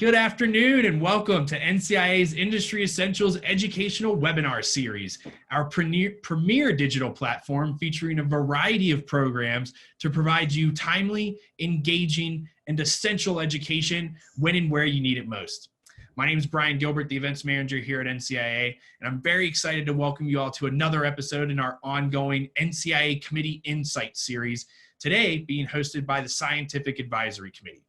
Good afternoon and welcome to NCIA's Industry Essentials Educational Webinar Series, our premier digital platform featuring a variety of programs to provide you timely, engaging, and essential education when and where you need it most. My name is Brian Gilbert, the events manager here at NCIA, and I'm very excited to welcome you all to another episode in our ongoing NCIA Committee Insights series, today being hosted by the Scientific Advisory Committee.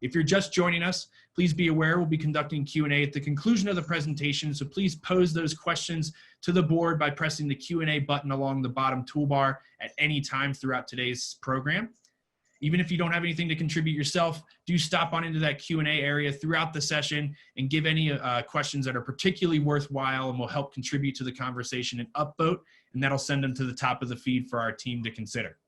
If you're just joining us, please be aware we'll be conducting Q&A at the conclusion of the presentation, so please pose those questions to the board by pressing the Q&A button along the bottom toolbar at any time throughout today's program. Even if you don't have anything to contribute yourself, do stop on into that Q&A area throughout the session and give any questions that are particularly worthwhile and will help contribute to the conversation and upvote, and that'll send them to the top of the feed for our team to consider.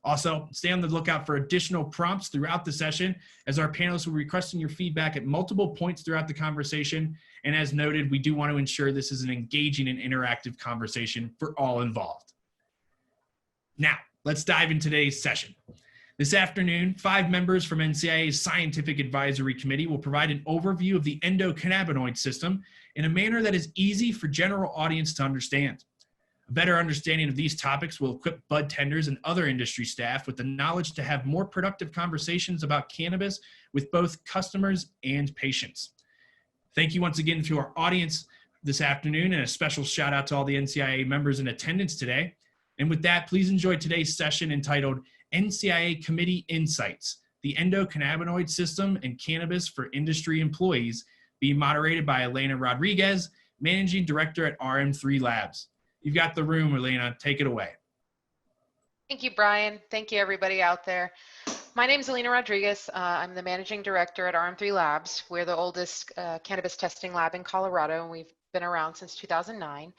Also, stay on the lookout for additional prompts throughout the session, as our panelists will be requesting your feedback at multiple points throughout the conversation. And as noted, we do want to ensure this is an engaging and interactive conversation for all involved. Now, let's dive into today's session. This afternoon, 5 members from NCIA's Scientific Advisory Committee will provide an overview of the endocannabinoid system in a manner that is easy for general audience to understand. A better understanding of these topics will equip budtenders and other industry staff with the knowledge to have more productive conversations about cannabis with both customers and patients. Thank you once again to our audience this afternoon, and a special shout out to all the NCIA members in attendance today. And with that, please enjoy today's session entitled NCIA Committee Insights, the Endocannabinoid System and Cannabis for Industry Employees, being moderated by Elena Rodriguez, Managing Director at RM3 Labs. You've got the room, Elena. Take it away. Thank you, Brian. Thank you, everybody out there. My name is Elena Rodriguez. I'm the Managing Director at RM3 Labs. We're the oldest cannabis testing lab in Colorado, and we've been around since 2009.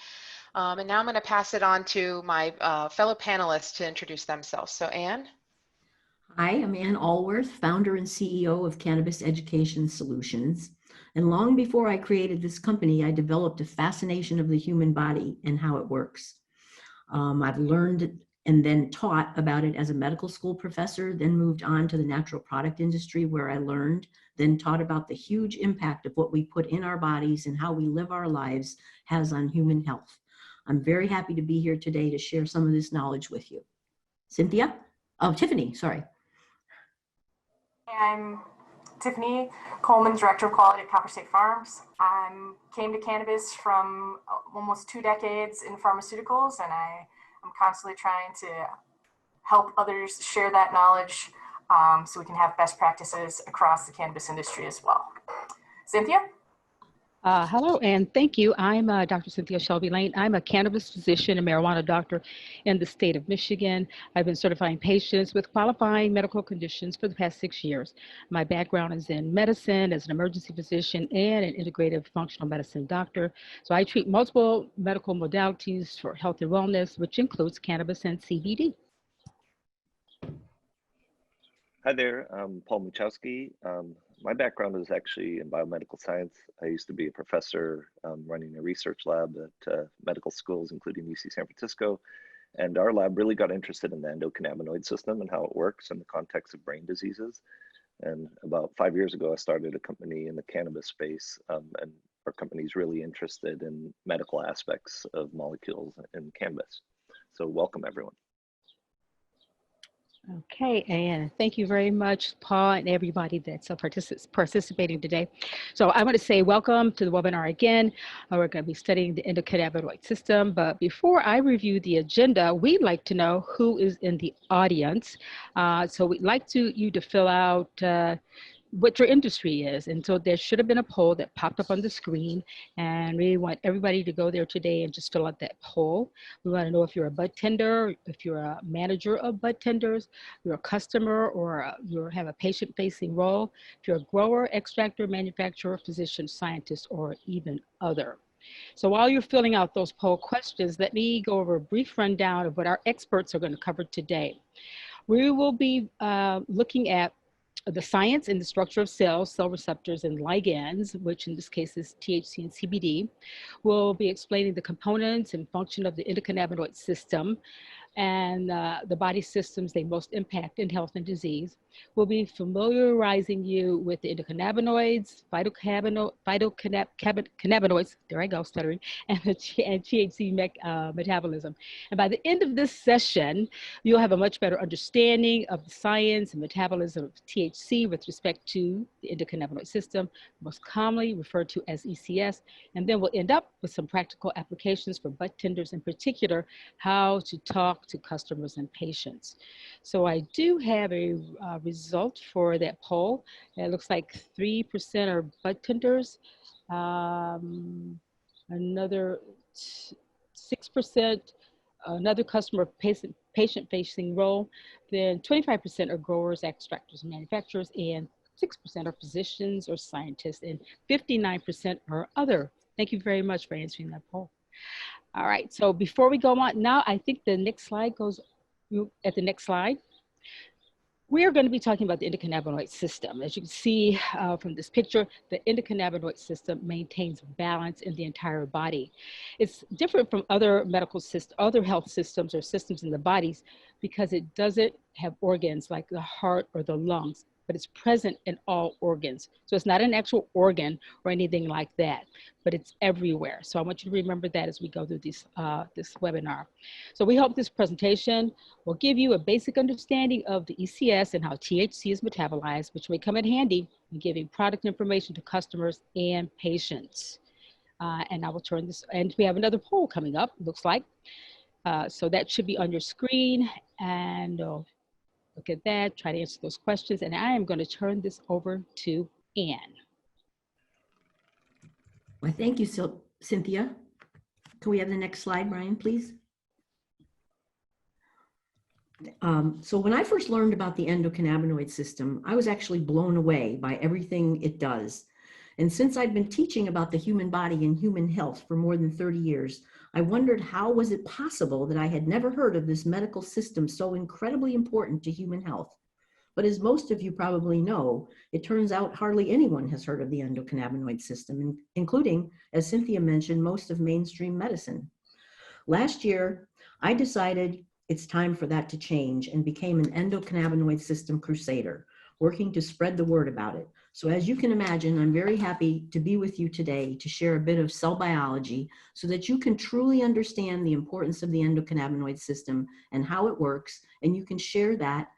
And now I'm going to pass it on to my fellow panelists to introduce themselves. So, Anne? Hi, I'm Ann Allworth, founder and CEO of Cannabis Education Solutions. And long before I created this company, I developed a fascination of the human body and how it works. I've learned and then taught about it as a medical school professor, then moved on to the natural product industry where I learned, then taught about the huge impact of what we put in our bodies and how we live our lives has on human health. I'm very happy to be here today to share some of this knowledge with you. Cynthia? Oh, Tiffany, sorry. I'm Tiffany Coleman, Director of Quality at Copper State Farms. I came to cannabis from almost 2 decades in pharmaceuticals, and I'm constantly trying to help others share that knowledge so we can have best practices across the cannabis industry as well. Cynthia? Hello, and thank you. I'm Dr. Cynthia Shelby Lane. I'm a cannabis physician and marijuana doctor in the state of Michigan. I've been certifying patients with qualifying medical conditions for the past 6 years. My background is in medicine as an emergency physician and an integrative functional medicine doctor. So I treat multiple medical modalities for health and wellness, which includes cannabis and CBD. Hi there, I'm Paul Muchowski. My background is actually in biomedical science. I used to be a professor running a research lab at medical schools, including UC San Francisco. And our lab really got interested in the endocannabinoid system and how it works in the context of brain diseases. And about 5 years ago, I started a company in the cannabis space, and our company is really interested in medical aspects of molecules in cannabis. So welcome, everyone. Okay, and thank you very much, Paul, and everybody that's participating today. So I want to say welcome to the webinar again. We're going to be studying the endocannabinoid system, but before I review the agenda, we'd like to know who is in the audience. So we'd like you to fill out what your industry is. And so there should have been a poll that popped up on the screen, and we want everybody to go there today and just fill out that poll. We want to know if you're a budtender, if you're a manager of budtenders, you're a customer, or you have a patient-facing role, if you're a grower, extractor, manufacturer, physician, scientist, or even other. So while you're filling out those poll questions, let me go over a brief rundown of what our experts are going to cover today. We will be looking at the science and the structure of cells, cell receptors, and ligands, which in this case is THC and CBD. We'll be explaining the components and function of the endocannabinoid system. and the body systems they most impact in health and disease. We'll be familiarizing you with the endocannabinoids, phytocannabinoids, there I go, stuttering, and the THC metabolism. And by the end of this session, you'll have a much better understanding of the science and metabolism of THC with respect to the endocannabinoid system, most commonly referred to as ECS. And then we'll end up with some practical applications for budtenders, in particular, how to talk to customers and patients. So I do have a result for that poll. It looks like 3% are budtenders, another 6%, another customer patient-facing role, then 25% are growers, extractors, and manufacturers, and 6% are physicians or scientists, and 59% are other. Thank you very much for answering that poll. All right, so before we go on, now I think the next slide goes, at the next slide. We are going to be talking about the endocannabinoid system. As you can see from this picture, the endocannabinoid system maintains balance in the entire body. It's different from other medical systems, other health systems or systems in the bodies because it doesn't have organs like the heart or the lungs, but it's present in all organs. So it's not an actual organ or anything like that, but it's everywhere. So I want you to remember that as we go through this webinar. So we hope this presentation will give you a basic understanding of the ECS and how THC is metabolized, which may come in handy in giving product information to customers and patients. And I will turn this, and we have another poll coming up, it looks like. So that should be on your screen, and look at that, try to answer those questions. And I am going to turn this over to Anne. Well, thank you, Cynthia. Can we have the next slide, Brian, please? So when I first learned about the endocannabinoid system, I was actually blown away by everything it does. And since I'd been teaching about the human body and human health for more than 30 years, I wondered how was it possible that I had never heard of this medical system so incredibly important to human health. But as most of you probably know, it turns out hardly anyone has heard of the endocannabinoid system, including, as Cynthia mentioned, most of mainstream medicine. Last year, I decided it's time for that to change and became an endocannabinoid system crusader, working to spread the word about it. So as you can imagine, I'm very happy to be with you today to share a bit of cell biology so that you can truly understand the importance of the endocannabinoid system and how it works, and you can share that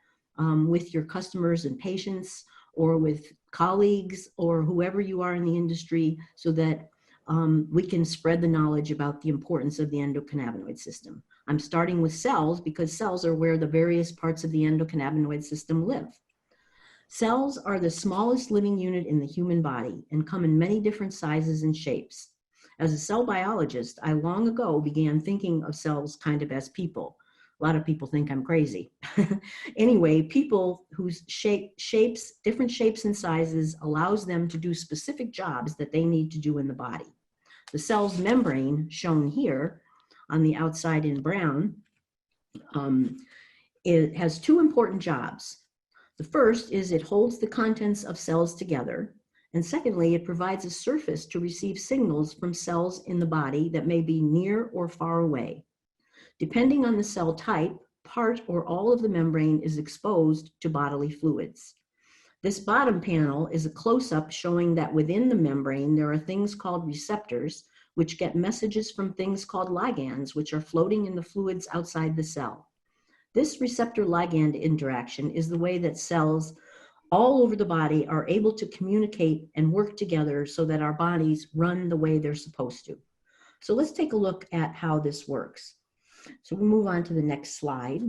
with your customers and patients or with colleagues or whoever you are in the industry so that we can spread the knowledge about the importance of the endocannabinoid system. I'm starting with cells because cells are where the various parts of the endocannabinoid system live. Cells are the smallest living unit in the human body and come in many different sizes and shapes. As a cell biologist, I long ago began thinking of cells kind of as people. A lot of people think I'm crazy. Anyway, people whose different shapes and sizes allows them to do specific jobs that they need to do in the body. The cell's membrane, shown here on the outside in brown, it has two important jobs. The first is it holds the contents of cells together. And secondly, it provides a surface to receive signals from cells in the body that may be near or far away. Depending on the cell type, part or all of the membrane is exposed to bodily fluids. This bottom panel is a close-up showing that within the membrane, there are things called receptors, which get messages from things called ligands, which are floating in the fluids outside the cell. This receptor-ligand interaction is the way that cells all over the body are able to communicate and work together so that our bodies run the way they're supposed to. So let's take a look at how this works. So we'll move on to the next slide.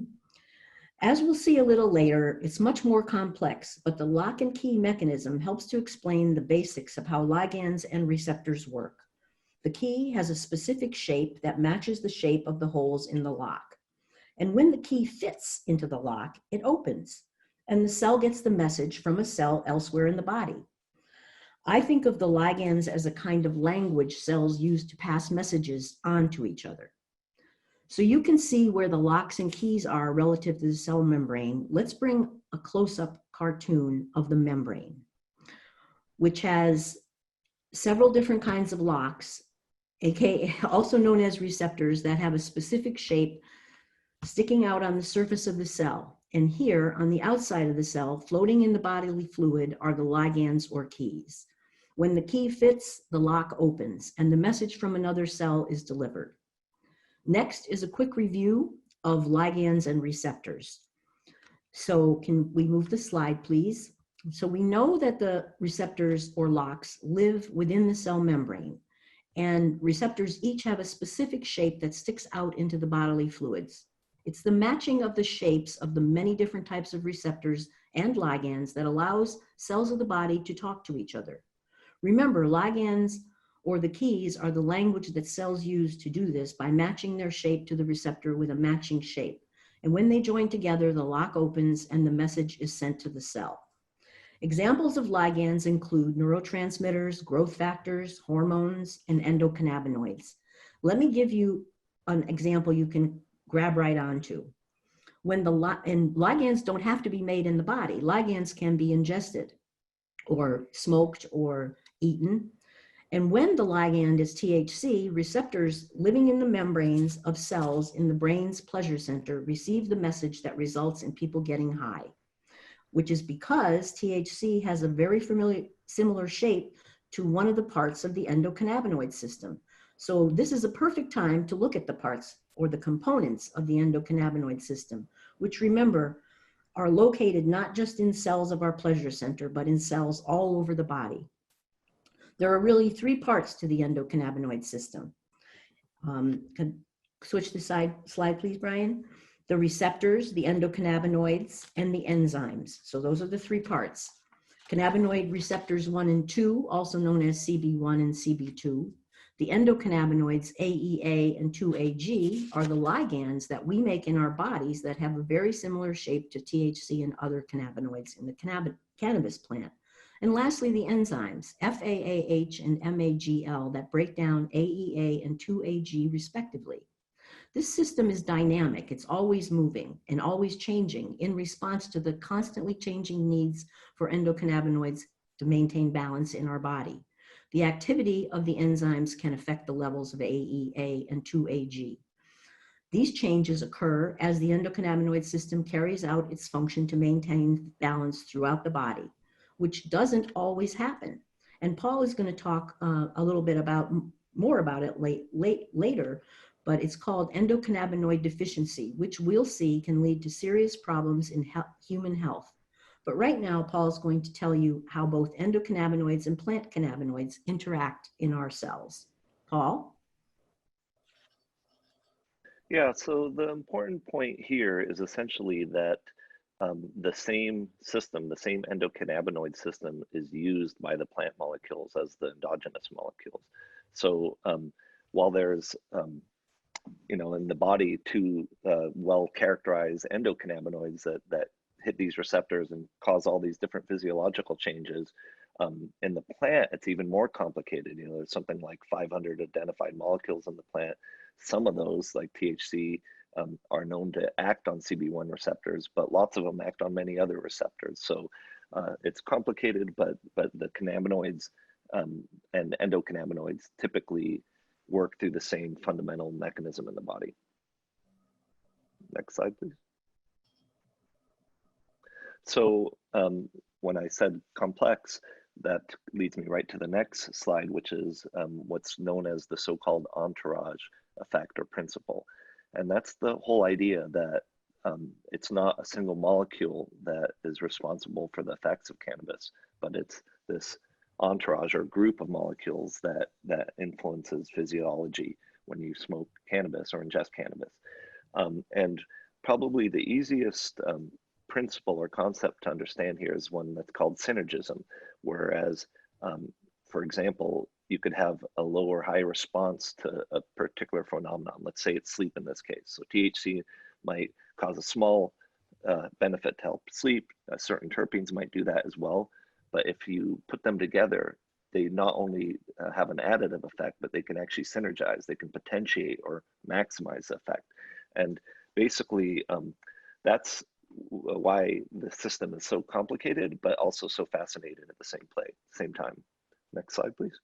As we'll see a little later, it's much more complex, but the lock and key mechanism helps to explain the basics of how ligands and receptors work. The key has a specific shape that matches the shape of the holes in the lock. And when the key fits into the lock, it opens, and the cell gets the message from a cell elsewhere in the body. I think of the ligands as a kind of language cells use to pass messages on to each other. So you can see where the locks and keys are relative to the cell membrane. Let's bring a close-up cartoon of the membrane, which has several different kinds of locks, aka also known as receptors, that have a specific shape sticking out on the surface of the cell. And here on the outside of the cell, floating in the bodily fluid, are the ligands or keys. When the key fits, the lock opens and the message from another cell is delivered. Next is a quick review of ligands and receptors. So can we move the slide, please? So we know that the receptors or locks live within the cell membrane, and receptors each have a specific shape that sticks out into the bodily fluids. It's the matching of the shapes of the many different types of receptors and ligands that allows cells of the body to talk to each other. Remember, ligands or the keys are the language that cells use to do this by matching their shape to the receptor with a matching shape. And when they join together, the lock opens and the message is sent to the cell. Examples of ligands include neurotransmitters, growth factors, hormones, and endocannabinoids. Let me give you an example you can grab right onto. And ligands don't have to be made in the body. Ligands can be ingested or smoked or eaten. And when the ligand is THC, receptors living in the membranes of cells in the brain's pleasure center receive the message that results in people getting high, which is because THC has a very similar shape to one of the parts of the endocannabinoid system. So this is a perfect time to look at the parts or the components of the endocannabinoid system, which, remember, are located not just in cells of our pleasure center, but in cells all over the body. There are really three parts to the endocannabinoid system. Can switch the slide, please, Brian. The receptors, the endocannabinoids, and the enzymes. So those are the three parts. Cannabinoid receptors 1 and 2, also known as CB1 and CB2. The endocannabinoids AEA and 2AG are the ligands that we make in our bodies that have a very similar shape to THC and other cannabinoids in the cannabis plant. And lastly, the enzymes, FAAH and MAGL, that break down AEA and 2AG respectively. This system is dynamic. It's always moving and always changing in response to the constantly changing needs for endocannabinoids to maintain balance in our body. The activity of the enzymes can affect the levels of AEA and 2AG. These changes occur as the endocannabinoid system carries out its function to maintain balance throughout the body, which doesn't always happen. And Paul is going to talk a little bit more about it later, but it's called endocannabinoid deficiency, which we'll see can lead to serious problems in human health. But right now, Paul is going to tell you how both endocannabinoids and plant cannabinoids interact in our cells. Paul? Yeah, so the important point here is essentially that the same system, the same endocannabinoid system is used by the plant molecules as the endogenous molecules. So while there's, in the body two well-characterized endocannabinoids that hit these receptors and cause all these different physiological changes, in the plant, it's even more complicated. There's something like 500 identified molecules in the plant. Some of those, like THC, are known to act on CB1 receptors, but lots of them act on many other receptors. So it's complicated, but the cannabinoids and endocannabinoids typically work through the same fundamental mechanism in the body. Next slide, please. So when I said complex, that leads me right to the next slide, which is what's known as the so-called entourage effect or principle. And that's the whole idea that it's not a single molecule that is responsible for the effects of cannabis, but it's this entourage or group of molecules that influences physiology when you smoke cannabis or ingest cannabis. And probably the easiest principle or concept to understand here is one that's called synergism, whereas, for example, you could have a low or high response to a particular phenomenon. Let's say it's sleep in this case. So THC might cause a small benefit to help sleep. Certain terpenes might do that as well. But if you put them together, they not only have an additive effect, but they can actually synergize. They can potentiate or maximize the effect. And basically, that's why the system is so complicated, but also so fascinating at the same time. Next slide, please.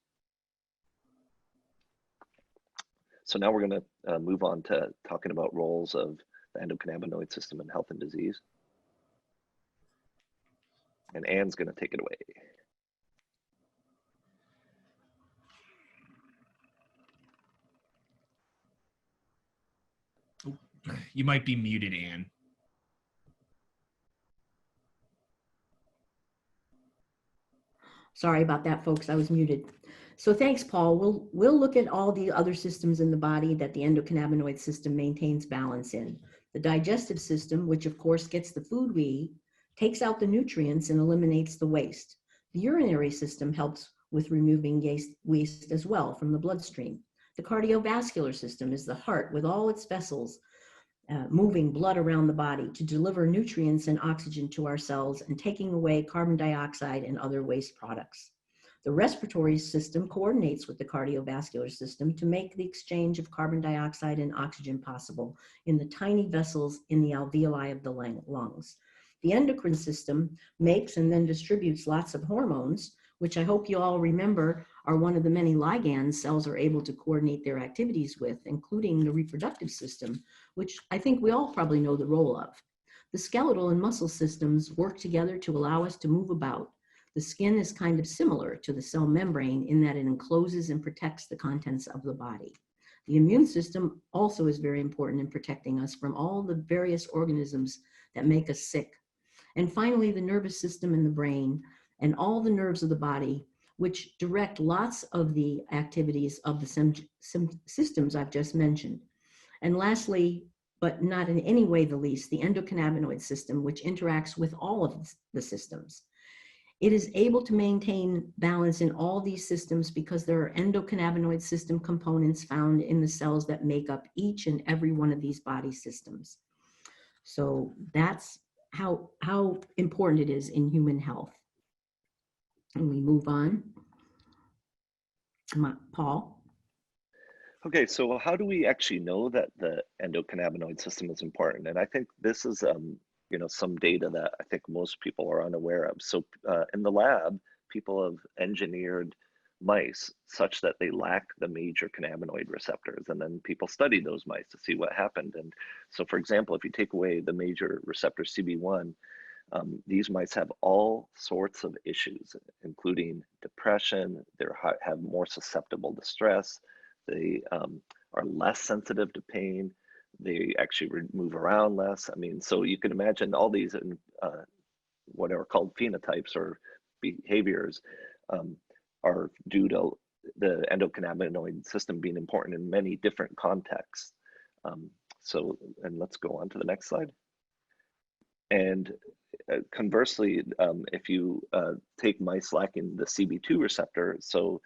So now we're going to move on to talking about roles of the endocannabinoid system in health and disease. And Anne's going to take it away. You might be muted, Anne. Sorry about that, folks. I was muted. So thanks, Paul. We'll look at all the other systems in the body that the endocannabinoid system maintains balance in. The digestive system, which of course gets the food we eat, takes out the nutrients and eliminates the waste. The urinary system helps with removing waste as well from the bloodstream. The cardiovascular system is the heart with all its vessels moving blood around the body to deliver nutrients and oxygen to our cells and taking away carbon dioxide and other waste products. The respiratory system coordinates with the cardiovascular system to make the exchange of carbon dioxide and oxygen possible in the tiny vessels in the alveoli of the lungs. The endocrine system makes and then distributes lots of hormones, which I hope you all remember are one of the many ligands cells are able to coordinate their activities with, including the reproductive system, which I think we all probably know the role of. The skeletal and muscle systems work together to allow us to move about. The skin is kind of similar to the cell membrane in that it encloses and protects the contents of the body. The immune system also is very important in protecting us from all the various organisms that make us sick. And finally, the nervous system and the brain and all the nerves of the body, which direct lots of the activities of the systems I've just mentioned. And lastly, but not in any way the least, the endocannabinoid system, which interacts with all of the systems. It is able to maintain balance in all these systems because there are endocannabinoid system components found in the cells that make up each and every one of these body systems. So that's how important it is in human health. And we move on. Paul. Okay, so how do we actually know that the endocannabinoid system is important? And I think this is, some data that I think most people are unaware of. So in the lab, people have engineered mice such that they lack the major cannabinoid receptors, and then people studied those mice to see what happened. And so, for example, if you take away the major receptor CB1, these mice have all sorts of issues, including depression. They have more susceptible to stress. They are less sensitive to pain. They actually move around less. I mean, so you can imagine all these what are called phenotypes or behaviors are due to the endocannabinoid system being important in many different contexts. And let's go on to the next slide. And conversely, if you take mice lacking the CB2 receptor, so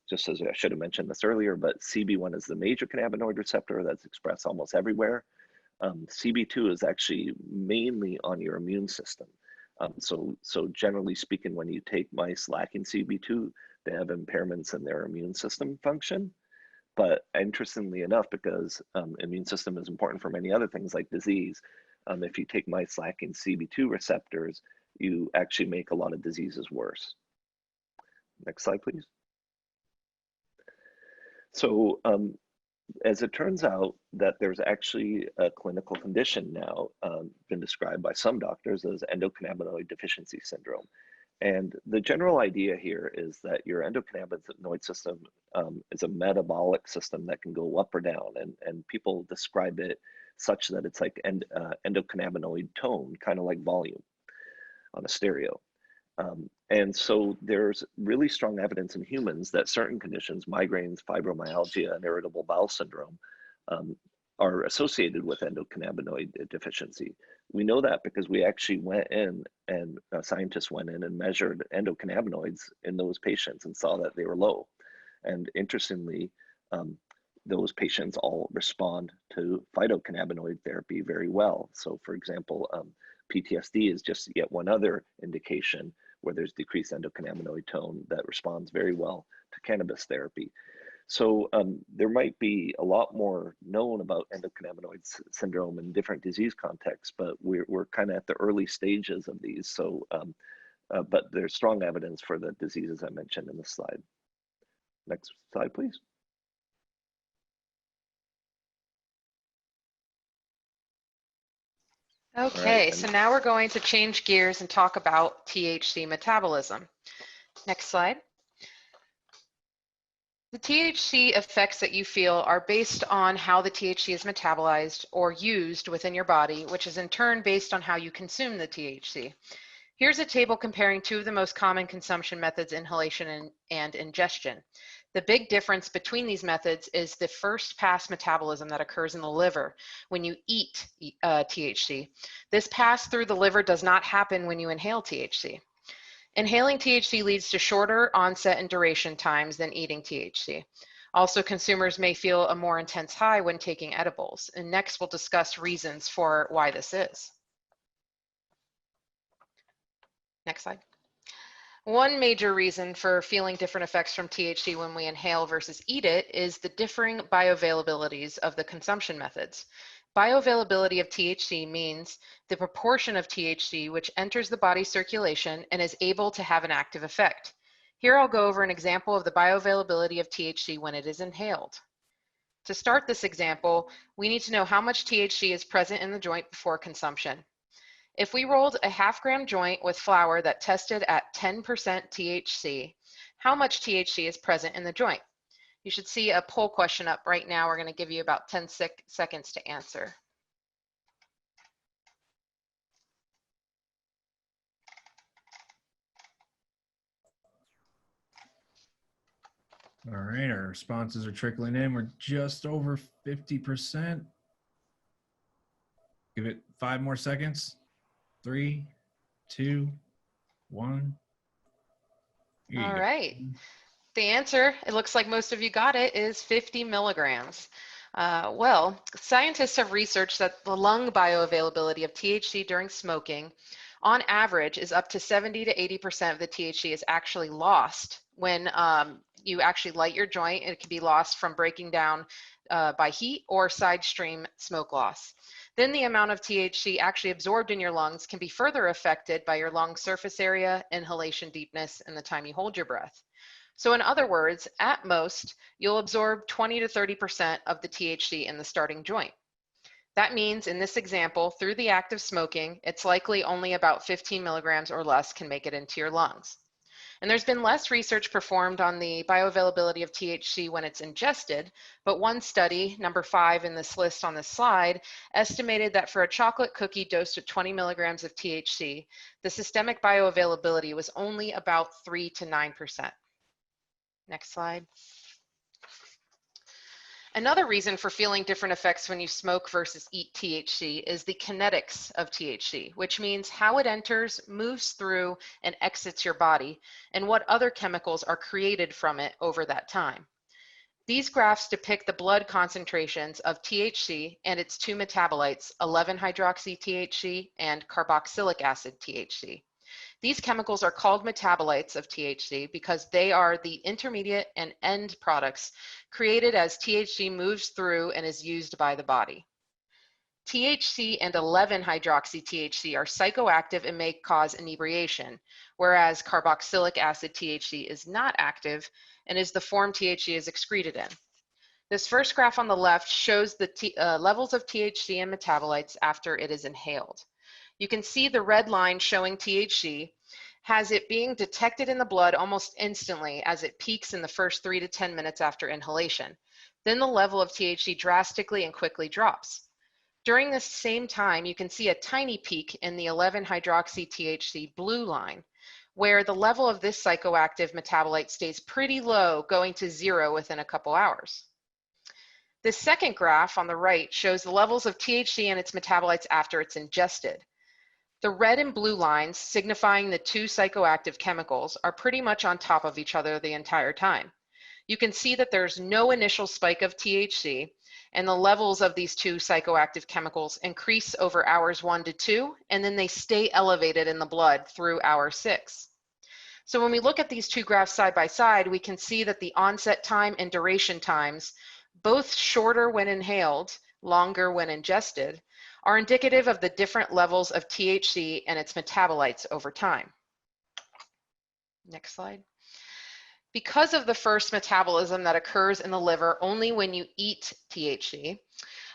just as I should have mentioned this earlier, but CB1 is the major cannabinoid receptor that's expressed almost everywhere. CB2 is actually mainly on your immune system. So generally speaking, when you take mice lacking CB2, they have impairments in their immune system function. But interestingly enough, because immune system is important for many other things like disease, if you take mice lacking CB2 receptors, you actually make a lot of diseases worse. Next slide, please. So as it turns out that there's actually a clinical condition now been described by some doctors as endocannabinoid deficiency syndrome. And the general idea here is that your endocannabinoid system is a metabolic system that can go up or down, and people describe it such that it's like endocannabinoid tone, kind of like volume on a stereo. And so there's really strong evidence in humans that certain conditions, migraines, fibromyalgia, and irritable bowel syndrome, are associated with endocannabinoid deficiency. We know that because we actually went in and scientists went in and measured endocannabinoids in those patients and saw that they were low. And interestingly, those patients all respond to phytocannabinoid therapy very well. So for example, PTSD is just yet one other indication where there's decreased endocannabinoid tone that responds very well to cannabis therapy. So there might be a lot more known about endocannabinoid syndrome in different disease contexts, but we're kind of at the early stages of these. So, but there's strong evidence for the diseases I mentioned in this slide. Next slide, please. Okay, then. so now we're going to change gears and talk about THC metabolism. Next slide. The THC effects that you feel are based on how the THC is metabolized or used within your body, which is in turn based on how you consume the THC. Here's a table comparing two of the most common consumption methods, inhalation and ingestion. The big difference between these methods is the first pass metabolism that occurs in the liver when you eat THC. This pass through the liver does not happen when you inhale THC. Inhaling THC leads to shorter onset and duration times than eating THC. Also, consumers may feel a more intense high when taking edibles. And next, we'll discuss reasons for why this is. Next slide. One major reason for feeling different effects from THC when we inhale versus eat it is the differing bioavailabilities of the consumption methods. Bioavailability of THC means the proportion of THC which enters the body's circulation and is able to have an active effect. Here I'll go over an example of the bioavailability of THC when it is inhaled. To start this example, we need to know how much THC is present in the joint before consumption. If we rolled a half-gram joint with flower that tested at 10% THC, how much THC is present in the joint? You should see a poll question up right now. We're going to give you about 10 seconds to answer. All right, our responses are trickling in. We're just over 50%. Give it 5 more seconds. 3, 2, 1. All right. The answer, it looks like most of you got it, is 50 milligrams. Well, scientists have researched that the lung bioavailability of THC during smoking, on average, is up to 70 to 80% of the THC is actually lost when you actually light your joint. It can be lost from breaking down by heat or side stream smoke loss. Then the amount of THC actually absorbed in your lungs can be further affected by your lung surface area, inhalation deepness, and the time you hold your breath. So in other words, at most, you'll absorb 20 to 30% of the THC in the starting joint. That means in this example, through the act of smoking, it's likely only about 15 milligrams or less can make it into your lungs. And there's been less research performed on the bioavailability of THC when it's ingested, but one study, number 5 in this list on this slide, estimated that for a chocolate cookie dosed with 20 milligrams of THC, the systemic bioavailability was only about 3 to 9%. Next slide. Another reason for feeling different effects when you smoke versus eat THC is the kinetics of THC, which means how it enters, moves through, and exits your body, and what other chemicals are created from it over that time. These graphs depict the blood concentrations of THC and its two metabolites, 11-hydroxy-THC and carboxylic acid THC. These chemicals are called metabolites of THC because they are the intermediate and end products created as THC moves through and is used by the body. THC and 11-hydroxy-THC are psychoactive and may cause inebriation, whereas carboxylic acid THC is not active and is the form THC is excreted in. This first graph on the left shows the levels of THC and metabolites after it is inhaled. You can see the red line showing THC has it being detected in the blood almost instantly as it peaks in the first 3 to 10 minutes after inhalation. Then the level of THC drastically and quickly drops. During this same time, you can see a tiny peak in the 11-hydroxy-THC blue line, where the level of this psychoactive metabolite stays pretty low, going to 0 within a couple hours. This second graph on the right shows the levels of THC and its metabolites after it's ingested. The red and blue lines, signifying the two psychoactive chemicals, are pretty much on top of each other the entire time. You can see that there's no initial spike of THC, and the levels of these two psychoactive chemicals increase over hours 1 to 2, and then they stay elevated in the blood through hour 6. So when we look at these two graphs side by side, we can see that the onset time and duration times, both shorter when inhaled, longer when ingested, are indicative of the different levels of THC and its metabolites over time. Next slide. Because of the first metabolism that occurs in the liver only when you eat THC,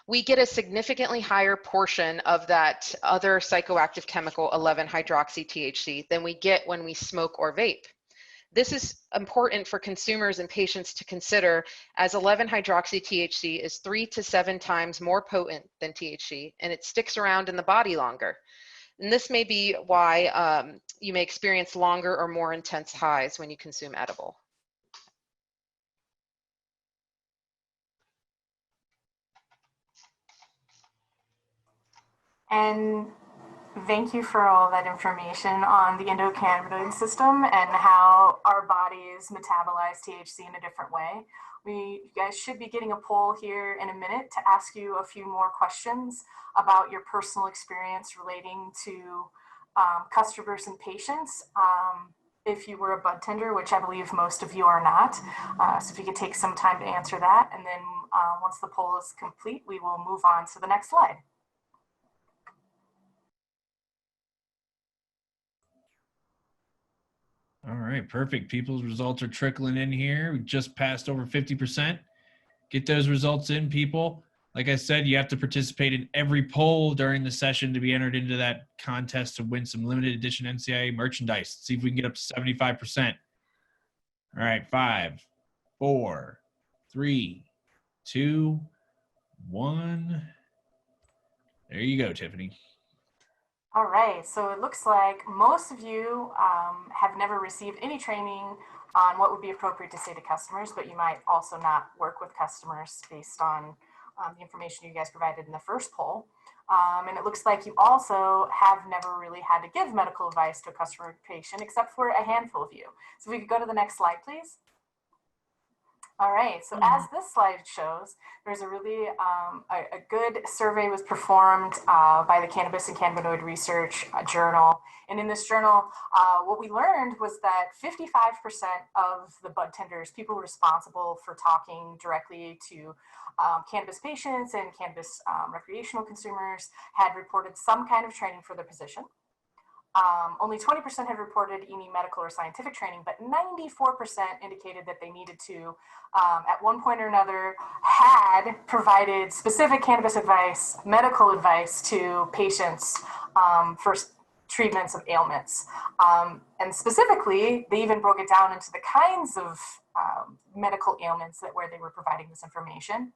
we get a significantly higher portion of that other psychoactive chemical, 11-hydroxy-THC, than we get when we smoke or vape. This is important for consumers and patients to consider, as 11-hydroxy-THC is 3 to 7 times more potent than THC, and it sticks around in the body longer. And this may be why you may experience longer or more intense highs when you consume edible. And thank you for all that information on the endocannabinoid system and how our bodies metabolize THC in a different way. You guys should be getting a poll here in a minute to ask you a few more questions about your personal experience relating to customers and patients. If you were a bud tender, which I believe most of you are not. So if you could take some time to answer that, and then once the poll is complete, we will move on to the next slide. All right, perfect. People's results are trickling in here. We just passed over 50%. Get those results in, people. Like I said, you have to participate in every poll during the session to be entered into that contest to win some limited edition NCIA merchandise. See if we can get up to 75%. All right, 5, 4, 3, 2, 1. There you go, Tiffany. All right, so it looks like most of you have never received any training on what would be appropriate to say to customers, but you might also not work with customers based on the information you guys provided in the first poll. And it looks like you also have never really had to give medical advice to a customer or patient, except for a handful of you. So if we could go to the next slide, please. All right, so as this slide shows, there's a really a good survey was performed by the Cannabis and Cannabinoid Research Journal. And in this journal, what we learned was that 55% of the bud tenders, people responsible for talking directly to cannabis patients and cannabis recreational consumers, had reported some kind of training for their position. Only 20% had reported any medical or scientific training, but 94% indicated that they needed to, at one point or another, had provided specific cannabis advice, medical advice to patients for treatments of ailments. And specifically, they even broke it down into the kinds of medical ailments where they were providing this information.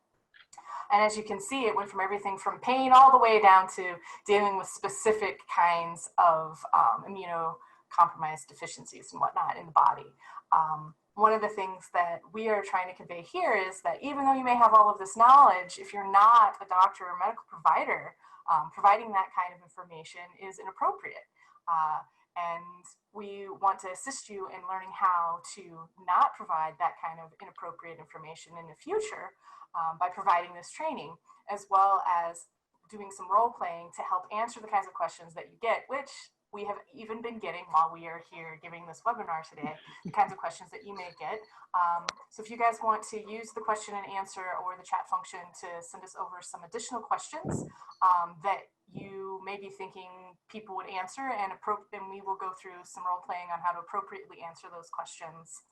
And as you can see, it went from everything from pain all the way down to dealing with specific kinds of immunocompromised deficiencies and whatnot in the body. One of the things that we are trying to convey here is that even though you may have all of this knowledge, if you're not a doctor or medical provider, providing that kind of information is inappropriate. And we want to assist you in learning how to not provide that kind of inappropriate information in the future by providing this training, as well as doing some role playing to help answer the kinds of questions that you get, which we have even been getting while we are here giving this webinar today, the kinds of questions that you may get. So if you guys want to use the question and answer or the chat function to send us over some additional questions that you may be thinking people would answer, and we will go through some role playing on how to appropriately answer those questions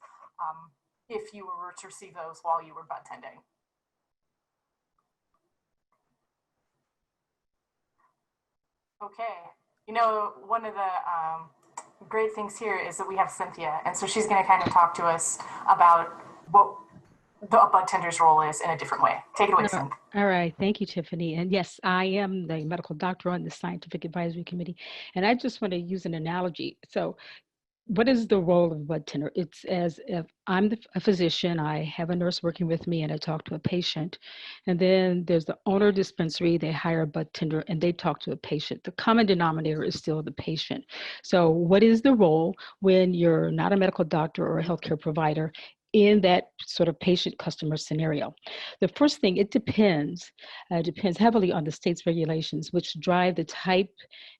if you were to receive those while you were bud tending. Okay, you know, one of the great things here is that we have Cynthia, and so she's going to kind of talk to us about what the bud tender's role is in a different way. Take it away, Cynthia. All right, thank you, Tiffany. And yes, I am the medical doctor on the Scientific Advisory Committee, and I just want to use an analogy. So what is the role of a bud tender? It's as if I'm a physician, I have a nurse working with me, and I talk to a patient. And then there's the owner dispensary, they hire a bud tender, and they talk to a patient. The common denominator is still the patient. So what is the role when you're not a medical doctor or a healthcare provider in that sort of patient-customer scenario? The first thing, it depends heavily on the state's regulations, which drive the type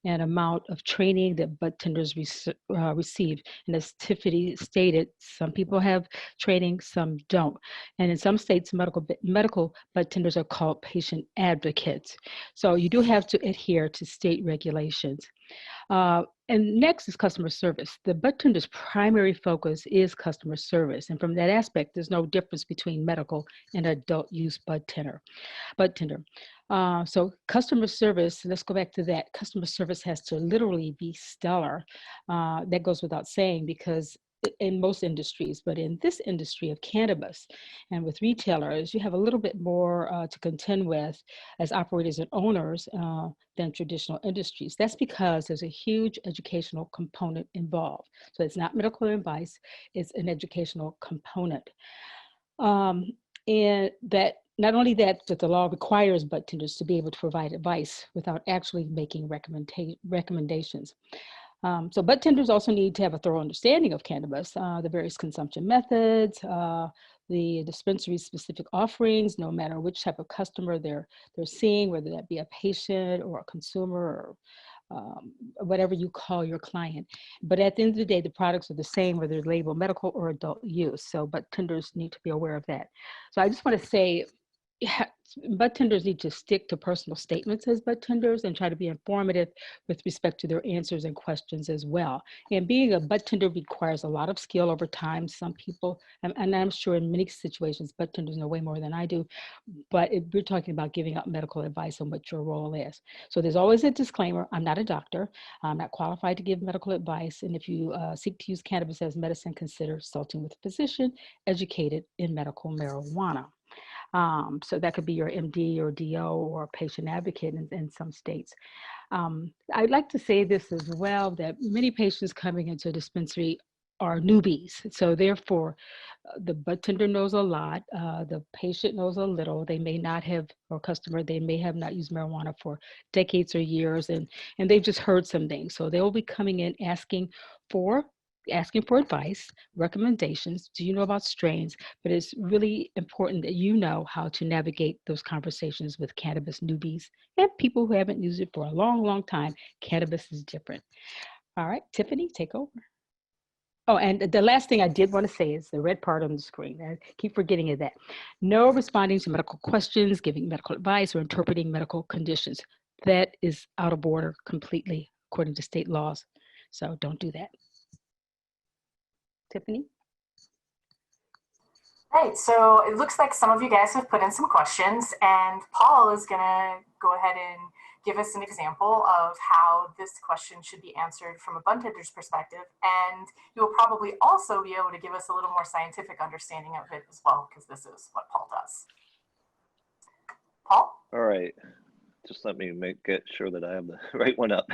and amount of training that bud tenders receive. And as Tiffany stated, some people have training, some don't. And in some states, medical bud tenders are called patient advocates. So you do have to adhere to state regulations. And next is customer service. The budtender's primary focus is customer service. And from that aspect, there's no difference between medical and adult use budtender. So customer service, let's go back to that. Customer service has to literally be stellar. That goes without saying, because in most industries, but in this industry of cannabis and with retailers, you have a little bit more to contend with as operators and owners than traditional industries. That's because there's a huge educational component involved. So it's not medical advice, it's an educational component. And that not only that, but the law requires budtenders to be able to provide advice without actually making recommendations. So budtenders also need to have a thorough understanding of cannabis, the various consumption methods, the dispensary specific offerings, no matter which type of customer they're seeing, whether that be a patient or a consumer or whatever you call your client. But at the end of the day, the products are the same, whether they're labeled medical or adult use. So budtenders need to be aware of that. So I just want to say, budtenders need to stick to personal statements as budtenders and try to be informative with respect to their answers and questions as well. And being a budtender requires a lot of skill over time. Some people, and I'm sure in many situations, budtenders know way more than I do, but we're talking about giving out medical advice on what your role is. So there's always a disclaimer: I'm not a doctor, I'm not qualified to give medical advice, and if you seek to use cannabis as medicine, consider consulting with a physician educated in medical marijuana. So that could be your MD or DO or patient advocate in some states. I'd like to say this as well, that many patients coming into a dispensary are newbies. So therefore, the budtender knows a lot, the patient knows a little. They may not have, or customer, they may have not used marijuana for decades or years, and they've just heard some things. So they will be coming in asking for advice, recommendations. Do you know about strains? But it's really important that you know how to navigate those conversations with cannabis newbies and people who haven't used it for a long, long time. Cannabis is different. All right, Tiffany, take over. Oh, and the last thing I did want to say is the red part on the screen. I keep forgetting of that. No responding to medical questions, giving medical advice, or interpreting medical conditions. That is out of order completely according to state laws. So don't do that. Tiffany? Right, so it looks like some of you guys have put in some questions, and Paul is going to go ahead and give us an example of how this question should be answered from a budtender's perspective, and he will probably also be able to give us a little more scientific understanding of it as well, because this is what Paul does. Paul? All right. Just let me get sure that I have the right one up.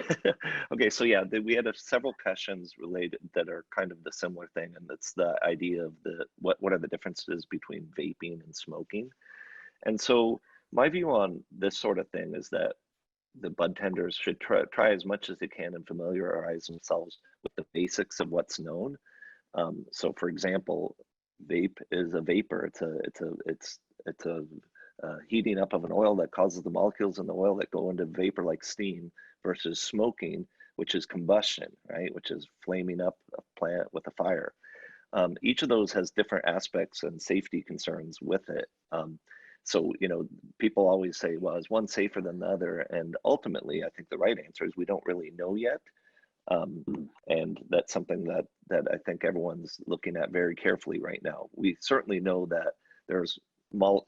Okay, so yeah, we had several questions related that are kind of the similar thing, and that's the idea of what are the differences between vaping and smoking. And so my view on this sort of thing is that the budtenders should try as much as they can and familiarize themselves with the basics of what's known. So for example, vape is a vapor. It's a heating up of an oil that causes the molecules in the oil that go into vapor like steam, versus smoking, which is combustion, right? Which is flaming up a plant with a fire. Each of those has different aspects and safety concerns with it. So, you know, people always say, well, is one safer than the other? And ultimately, I think the right answer is we don't really know yet. And that's something that I think everyone's looking at very carefully right now. We certainly know that there's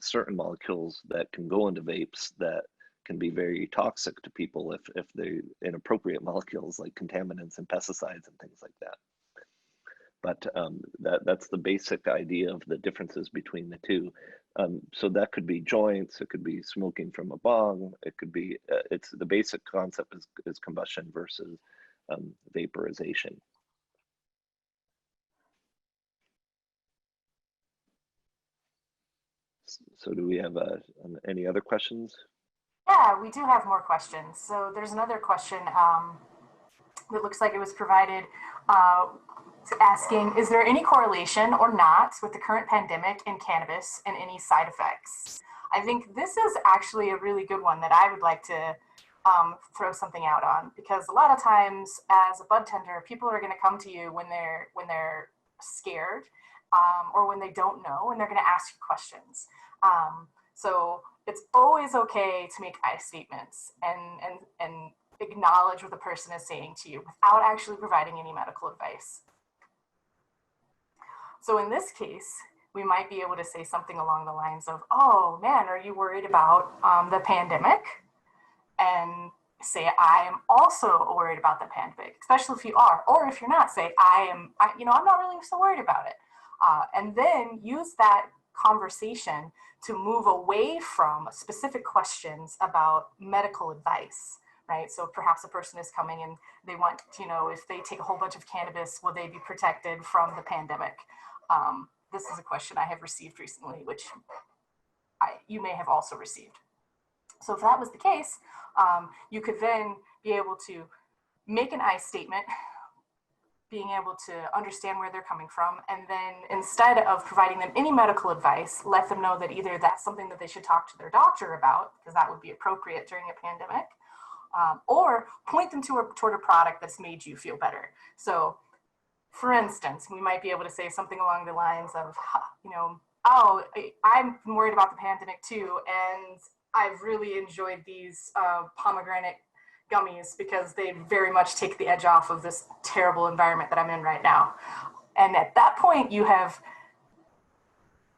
certain molecules that can go into vapes that can be very toxic to people if they're inappropriate molecules like contaminants and pesticides and things like that. But that's the basic idea of the differences between the two. So that could be joints, it could be smoking from a bong, it could be, it's the basic concept is combustion versus vaporization. So do we have any other questions? Yeah, we do have more questions. So there's another question that looks like it was provided asking, is there any correlation or not with the current pandemic in cannabis and any side effects? I think this is actually a really good one that I would like to throw something out on, because a lot of times as a budtender, people are going to come to you when they're scared or when they don't know, and they're going to ask you questions. So it's always okay to make I statements and acknowledge what the person is saying to you without actually providing any medical advice. So in this case, we might be able to say something along the lines of, oh man, are you worried about the pandemic? And say, I am also worried about the pandemic, especially if you are, or if you're not, say, I'm not really so worried about it. And then use that conversation to move away from specific questions about medical advice, right? So perhaps a person is coming and they want to know if they take a whole bunch of cannabis, will they be protected from the pandemic? This is a question I have received recently, which you may have also received. So if that was the case, you could then be able to make an I statement, being able to understand where they're coming from, and then instead of providing them any medical advice, let them know that either that's something that they should talk to their doctor about, because that would be appropriate during a pandemic, or point them toward a product that's made you feel better. So for instance, we might be able to say something along the lines of, oh, I'm worried about the pandemic too, and I've really enjoyed these pomegranate gummies because they very much take the edge off of this terrible environment that I'm in right now. And at that point, you have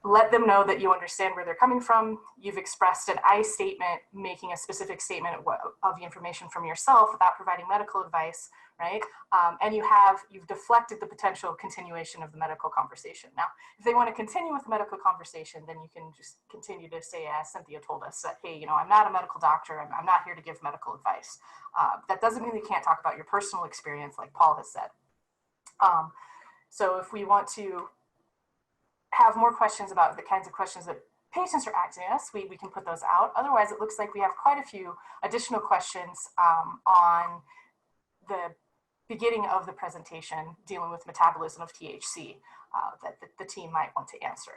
let them know that you understand where they're coming from. You've expressed an I statement, making a specific statement of the information from yourself without providing medical advice, right? And you've deflected the potential continuation of the medical conversation. Now, if they want to continue with the medical conversation, then you can just continue to say, as Cynthia told us, that, hey, I'm not a medical doctor. I'm not here to give medical advice. That doesn't mean you can't talk about your personal experience, like Paul has said. So if we want to have more questions about the kinds of questions that patients are asking us, we can put those out. Otherwise, it looks like we have quite a few additional questions on the beginning of the presentation dealing with metabolism of THC that the team might want to answer.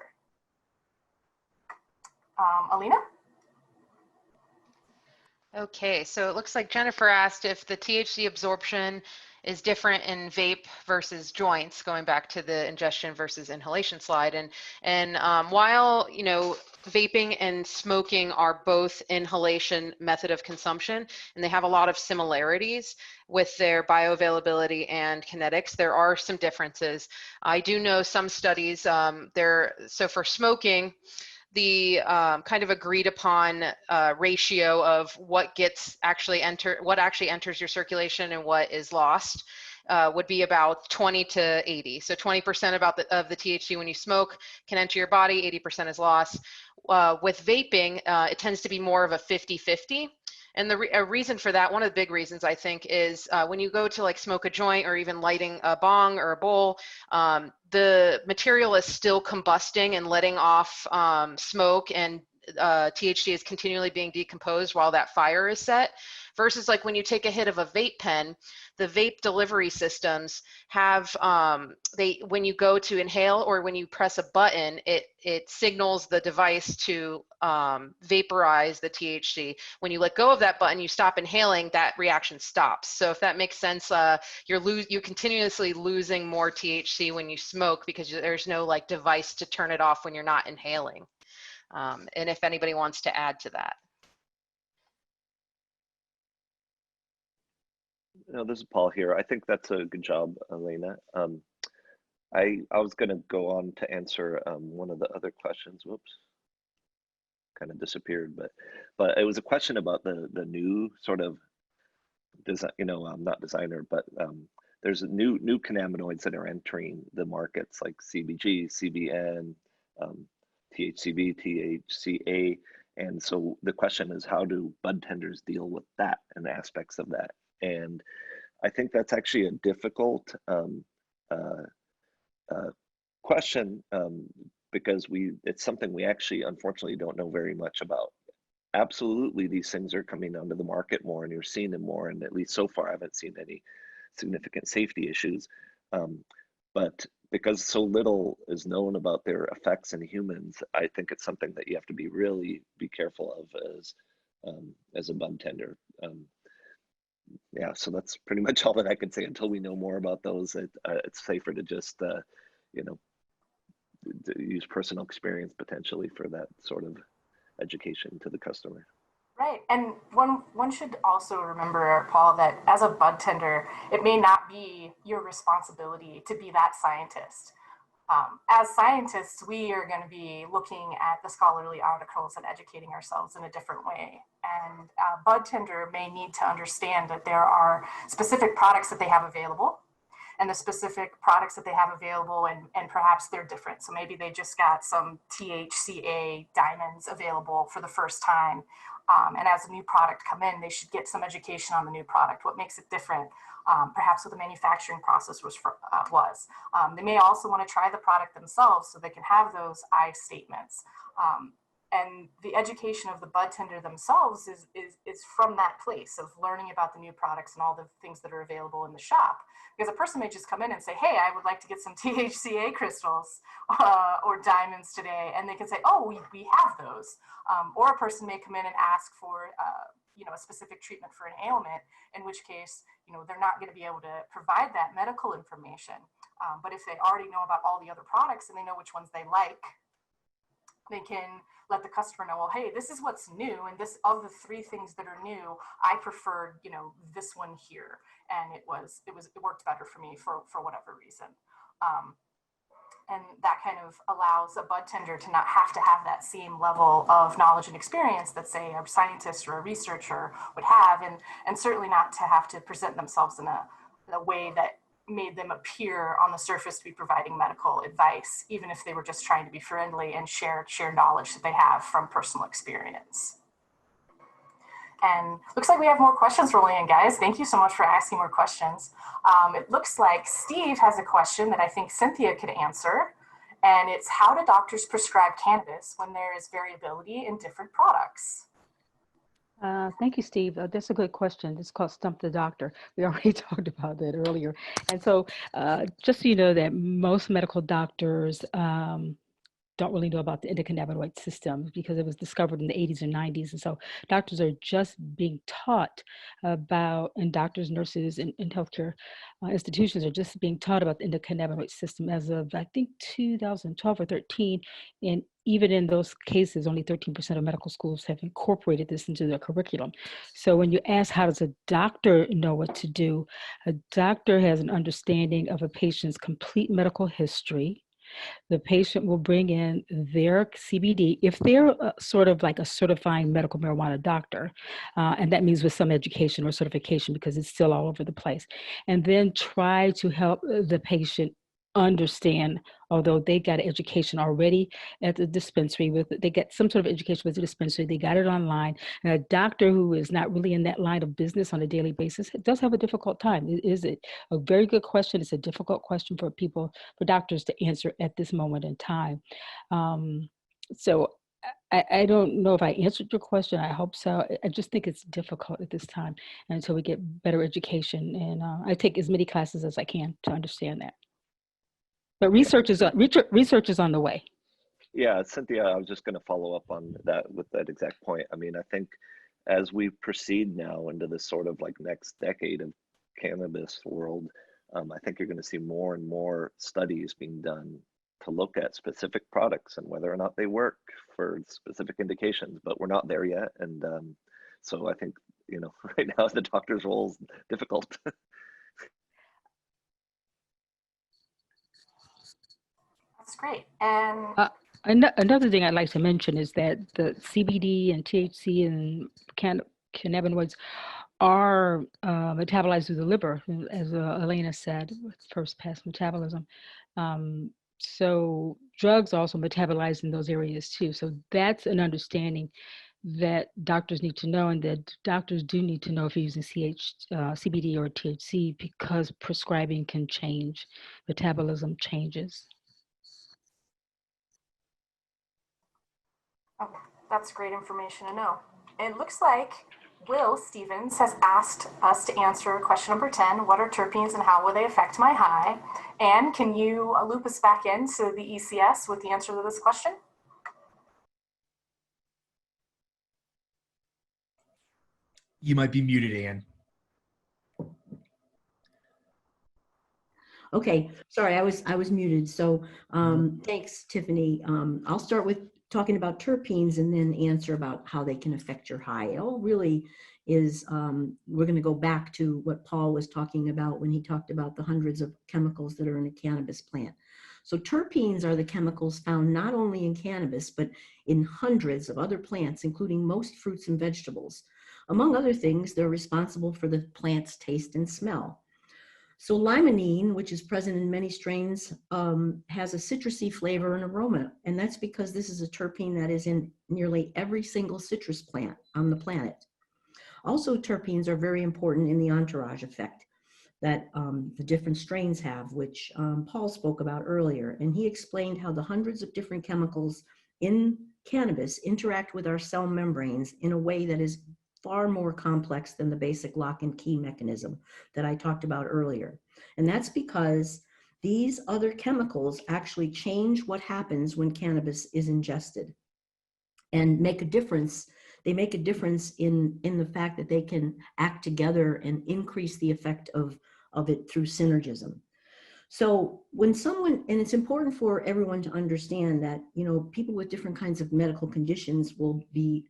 Alina? Okay, so it looks like Jennifer asked if the THC absorption is different in vape versus joints, going back to the ingestion versus inhalation slide. And while, vaping and smoking are both inhalation method of consumption, and they have a lot of similarities with their bioavailability and kinetics, there are some differences. I do know some studies, so for smoking, the kind of agreed upon ratio of what actually enters your circulation and what is lost would be about 20 to 80. So 20% of the THC when you smoke can enter your body, 80% is lost. With vaping, it tends to be more of a 50-50. And a reason for that, one of the big reasons I think, is when you go to smoke a joint or even lighting a bong or a bowl, the material is still combusting and letting off smoke, and THC is continually being decomposed while that fire is set. Versus when you take a hit of a vape pen, the vape delivery systems have, when you go to inhale or when you press a button, it signals the device to vaporize the THC. When you let go of that button, you stop inhaling, that reaction stops. So if that makes sense, you're continuously losing more THC when you smoke because there's no device to turn it off when you're not inhaling. And if anybody wants to add to that. This is Paul here. I think that's a good job, Elena. I was going to go on to answer one of the other questions. Whoops, kind of disappeared. But it was a question about the new sort of design. I'm not designer, but there's new cannabinoids that are entering the markets, like CBG, CBN, THCV, THCA, and so the question is, how do budtenders deal with that and aspects of that? And I think that's actually a difficult question because it's something we actually unfortunately don't know very much about. Absolutely, these things are coming onto the market more, and you're seeing them more, and at least so far I haven't seen any significant safety issues. But because so little is known about their effects in humans, I think it's something that you have to be careful of as a budtender. Yeah, so that's pretty much all that I can say. Until we know more about those, it's safer to just use personal experience potentially for that sort of education to the customer. Right. And one should also remember, Paul, that as a bud tender, it may not be your responsibility to be that scientist. As scientists, we are going to be looking at the scholarly articles and educating ourselves in a different way. And a bud tender may need to understand that there are specific products that they have available, and the specific products that they have available, and perhaps they're different. So maybe they just got some THCA diamonds available for the first time. And as a new product come in, they should get some education on the new product, what makes it different, perhaps what the manufacturing process was. They may also want to try the product themselves so they can have those I statements. And the education of the bud tender themselves is from that place of learning about the new products and all the things that are available in the shop. Because a person may just come in and say, hey, I would like to get some THCA crystals or diamonds today. And they can say, oh, we have those. Or a person may come in and ask for a specific treatment for an ailment, in which case, they're not going to be able to provide that medical information. But if they already know about all the other products and they know which ones they like, they can let the customer know, well, hey, this is what's new, and this of the 3 things that are new, I preferred, this one here, and it worked better for me for whatever reason. And that kind of allows a bud tender to not have to have that same level of knowledge and experience that, say, a scientist or a researcher would have, and certainly not to have to present themselves in a way that made them appear on the surface to be providing medical advice, even if they were just trying to be friendly and share knowledge that they have from personal experience. And looks like we have more questions rolling in, guys. Thank you so much for asking more questions. It looks like Steve has a question that I think Cynthia could answer. And it's, how do doctors prescribe cannabis when there is variability in different products? Thank you, Steve. That's a good question. It's called Stump the Doctor. We already talked about that earlier. And so just so you know that most medical doctors don't really know about the endocannabinoid system because it was discovered in the 80s and 90s. And so doctors are just being taught about, and doctors, nurses, and healthcare institutions are just being taught about the endocannabinoid system as of, I think, 2012 or 13. And even in those cases, only 13% of medical schools have incorporated this into their curriculum. So when you ask, how does a doctor know what to do? A doctor has an understanding of a patient's complete medical history. The patient will bring in their CBD if they're sort of like a certifying medical marijuana doctor, and that means with some education or certification because it's still all over the place, and then try to help the patient understand, although they got education already at the dispensary, they get some sort of education with the dispensary, they got it online, and a doctor who is not really in that line of business on a daily basis does have a difficult time. Is it a very good question? It's a difficult question for doctors to answer at this moment in time. So I don't know if I answered your question. I hope so. I just think it's difficult at this time until we get better education, and I take as many classes as I can to understand that. But research is on the way. Yeah, Cynthia, I was just going to follow up on that with that exact point. I mean, I think as we proceed now into this sort of like next decade of cannabis world, I think you're going to see more and more studies being done to look at specific products and whether or not they work for specific indications, but we're not there yet. And so I think, right now the doctor's role is difficult. That's great. And another thing I'd like to mention is that the CBD and THC and cannabinoids are metabolized through the liver, as Elena said, first pass metabolism. So drugs also metabolize in those areas too. So that's an understanding that doctors need to know, and that doctors do need to know if you're using CBD or THC, because prescribing can change, metabolism changes. oh, that's great information to know. It looks like Will Stevens has asked us to answer question number 10, what are terpenes and how will they affect my high? And can you loop us back into the ECS with the answer to this question? You might be muted, Ann. Okay, sorry, I was muted. So thanks, Tiffany. I'll start with talking about terpenes and then answer about how they can affect your high. It all really is, we're going to go back to what Paul was talking about when he talked about the hundreds of chemicals that are in a cannabis plant. So terpenes are the chemicals found not only in cannabis, but in hundreds of other plants, including most fruits and vegetables. Among other things, they're responsible for the plant's taste and smell. So limonene, which is present in many strains, has a citrusy flavor and aroma. And that's because this is a terpene that is in nearly every single citrus plant on the planet. Also, terpenes are very important in the entourage effect that the different strains have, which Paul spoke about earlier. And he explained how the hundreds of different chemicals in cannabis interact with our cell membranes in a way that is far more complex than the basic lock and key mechanism that I talked about earlier. And that's because these other chemicals actually change what happens when cannabis is ingested and make a difference. They make a difference in the fact that they can act together and increase the effect of it through synergism. So when someone, and it's important for everyone to understand that, you know, people with different kinds of medical conditions will be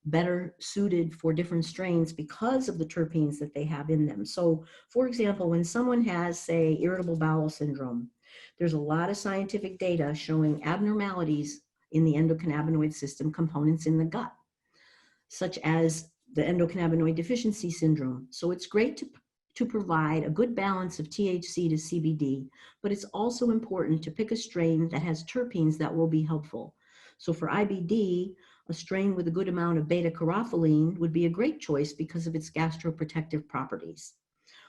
better suited for different strains because of the terpenes that they have in them. So for example, when someone has, say, irritable bowel syndrome, there's a lot of scientific data showing abnormalities in the endocannabinoid system components in the gut, such as the endocannabinoid deficiency syndrome. So it's great to provide a good balance of THC to CBD, but it's also important to pick a strain that has terpenes that will be helpful. So for IBD, a strain with a good amount of beta-caryophyllene would be a great choice because of its gastroprotective properties.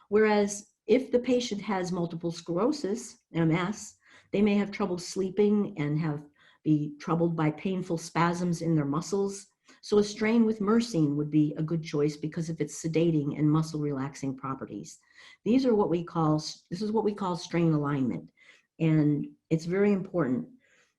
Whereas if the patient has multiple sclerosis, MS, they may have trouble sleeping and be troubled by painful spasms in their muscles. So a strain with myrcene would be a good choice because of its sedating and muscle relaxing properties. This is what we call strain alignment. And it's very important.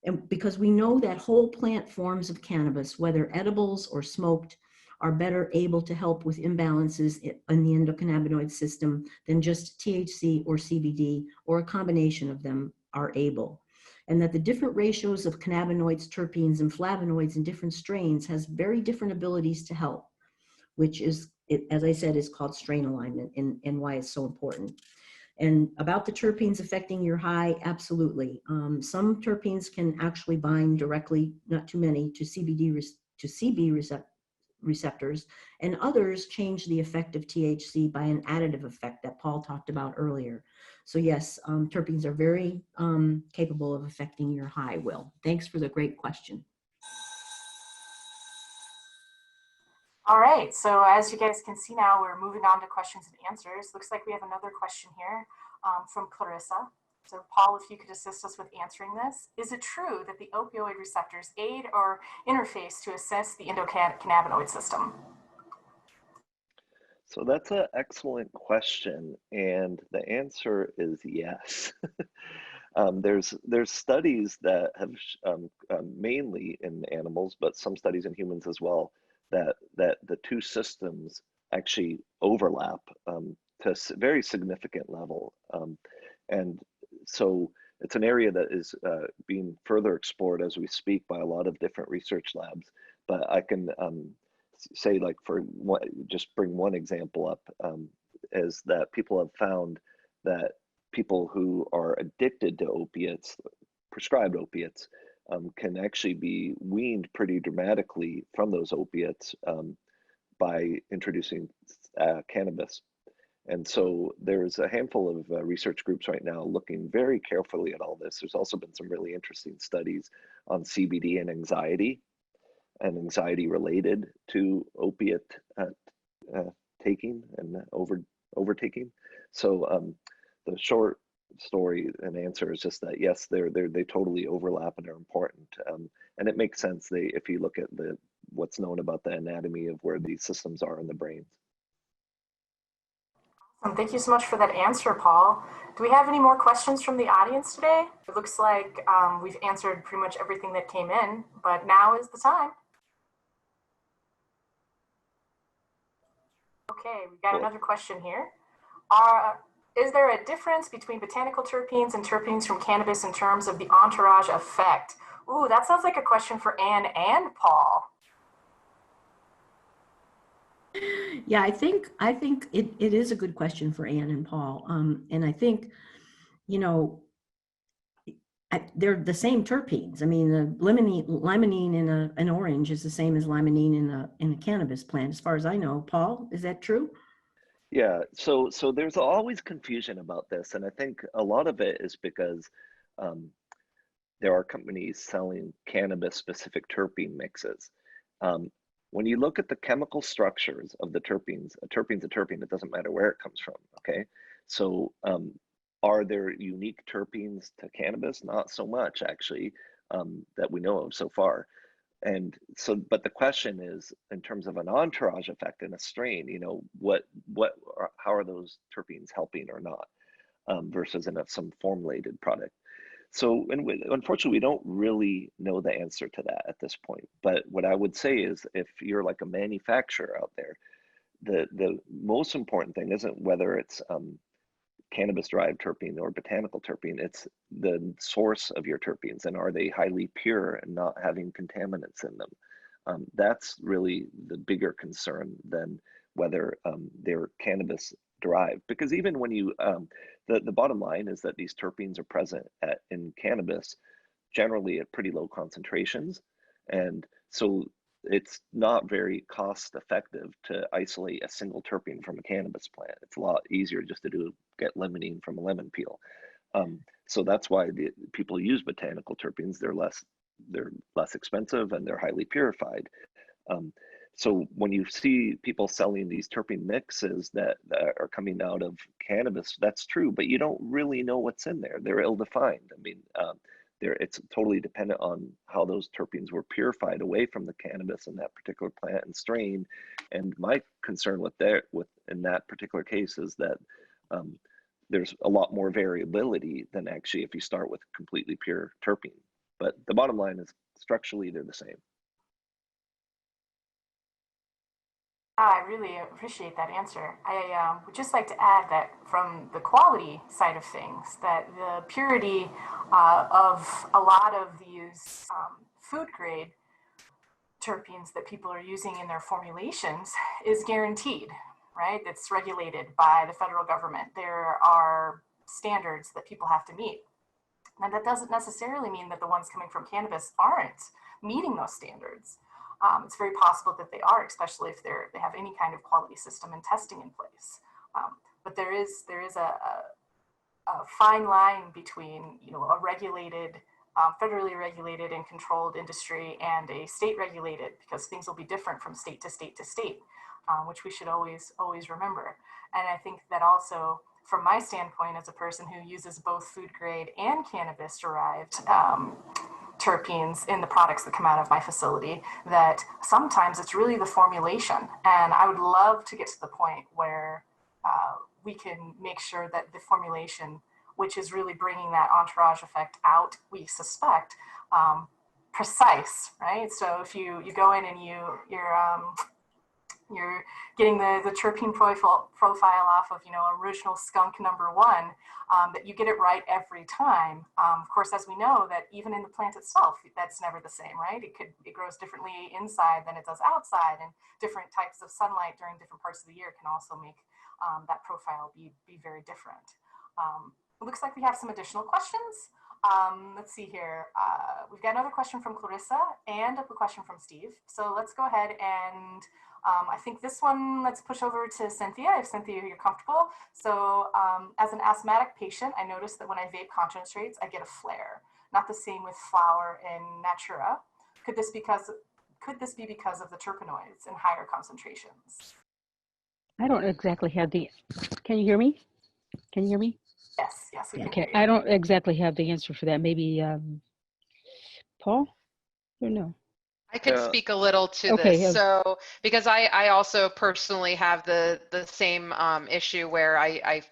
And because we know that whole plant forms of cannabis, whether edibles or smoked, are better able to help with imbalances in the endocannabinoid system than just THC or CBD, or a combination of them are able. And that the different ratios of cannabinoids, terpenes, and flavonoids in different strains has very different abilities to help, which is, as I said, is called strain alignment and why it's so important. And about the terpenes affecting your high, absolutely. Some terpenes can actually bind directly, not too many, to CB receptors, and others change the effect of THC by an additive effect that Paul talked about earlier. So yes, terpenes are very capable of affecting your high, Will. Thanks for the great question. All right, so as you guys can see now, we're moving on to questions and answers. Looks like we have another question here from Clarissa. So Paul, if you could assist us with answering this. Is it true that the opioid receptors aid or interface to assess the endocannabinoid system? So that's an excellent question, and the answer is yes. There's studies that have mainly in animals, but some studies in humans as well, that the two systems actually overlap to a very significant level, and so it's an area that is being further explored as we speak by a lot of different research labs. But I can say, like, just bring one example up, is that people have found that people who are addicted to opiates, prescribed opiates, can actually be weaned pretty dramatically from those opiates by introducing cannabis. And so there's a handful of research groups right now looking very carefully at all this. There's also been some really interesting studies on CBD and anxiety related to opiate taking and overtaking. So the short story and answer is just that yes, they totally overlap and are important, and it makes sense. If you look at what's known about the anatomy of where these systems are in the brains. Thank you so much for that answer, Paul. Do we have any more questions from the audience today? It looks like we've answered pretty much everything that came in, but now is the time. Okay, we got another question here. Is there a difference between botanical terpenes and terpenes from cannabis in terms of the entourage effect? Ooh, that sounds like a question for Anne and Paul. Yeah, I think it is a good question for Anne and Paul. And I think, you know, they're the same terpenes. I mean, the limonene in an orange is the same as limonene in a cannabis plant, as far as I know. Paul, is that true? Yeah, so there's always confusion about this, and I think a lot of it is because um, there are companies selling cannabis-specific terpene mixes. When you look at the chemical structures of the terpenes, a terpene's a terpene, it doesn't matter where it comes from, okay? So are there unique terpenes to cannabis? Not so much, actually, that we know of so far. And so, but the question is, in terms of an entourage effect in a strain, you know, how are those terpenes helping or not, versus in some formulated product? So, unfortunately, we don't really know the answer to that at this point. But what I would say is, if you're like a manufacturer out there, the most important thing isn't whether it's cannabis-derived terpene or botanical terpene, it's the source of your terpenes, and are they highly pure and not having contaminants in them? That's really the bigger concern than whether they're cannabis derived, because even when you the bottom line is that these terpenes are present in cannabis generally at pretty low concentrations, and so it's not very cost effective to isolate a single terpene from a cannabis plant. It's a lot easier just to get limonene from a lemon peel. So that's why people use botanical terpenes. They're less expensive and they're highly purified. So when you see people selling these terpene mixes that are coming out of cannabis, that's true, but you don't really know what's in there. They're ill-defined. I mean, it's totally dependent on how those terpenes were purified away from the cannabis in that particular plant and strain. And my concern in that particular case is that there's a lot more variability than actually if you start with completely pure terpene. But the bottom line is structurally they're the same. I really appreciate that answer. I would just like to add that from the quality side of things, that the purity of a lot of these food grade terpenes that people are using in their formulations is guaranteed, right? It's regulated by the federal government. There are standards that people have to meet. And that doesn't necessarily mean that the ones coming from cannabis aren't meeting those standards. It's very possible that they are, especially if they have any kind of quality system and testing in place. But there is a fine line between, you know, a regulated, federally regulated and controlled industry and a state regulated, because things will be different from state to state to state, which we should always remember. And I think that also, from my standpoint as a person who uses both food grade and cannabis derived terpenes in the products that come out of my facility, that sometimes it's really the formulation. And I would love to get to the point where we can make sure that the formulation, which is really bringing that entourage effect out, we suspect, precise, right? So if you go in and you're getting the terpene profile off of, you know, original skunk #1, that you get it right every time. Of course, as we know, that even in the plant itself, that's never the same, right? It grows differently inside than it does outside, and different types of sunlight during different parts of the year can also make that profile be very different. It looks like we have some additional questions. Let's see here. We've got another question from Clarissa and a question from Steve. So let's go ahead and I think this one, let's push over to Cynthia, if Cynthia, you're comfortable. So as an asthmatic patient, I noticed that when I vape concentrates, I get a flare. Not the same with flower and Natura. Could this be because of the terpenoids in higher concentrations? I don't exactly have can you hear me? Can you hear me? Yes, we can Okay, hear you. I don't exactly have the answer for that. Maybe Paul? Or no? I could speak a little to Okay, this. So, because I also personally have the same issue where I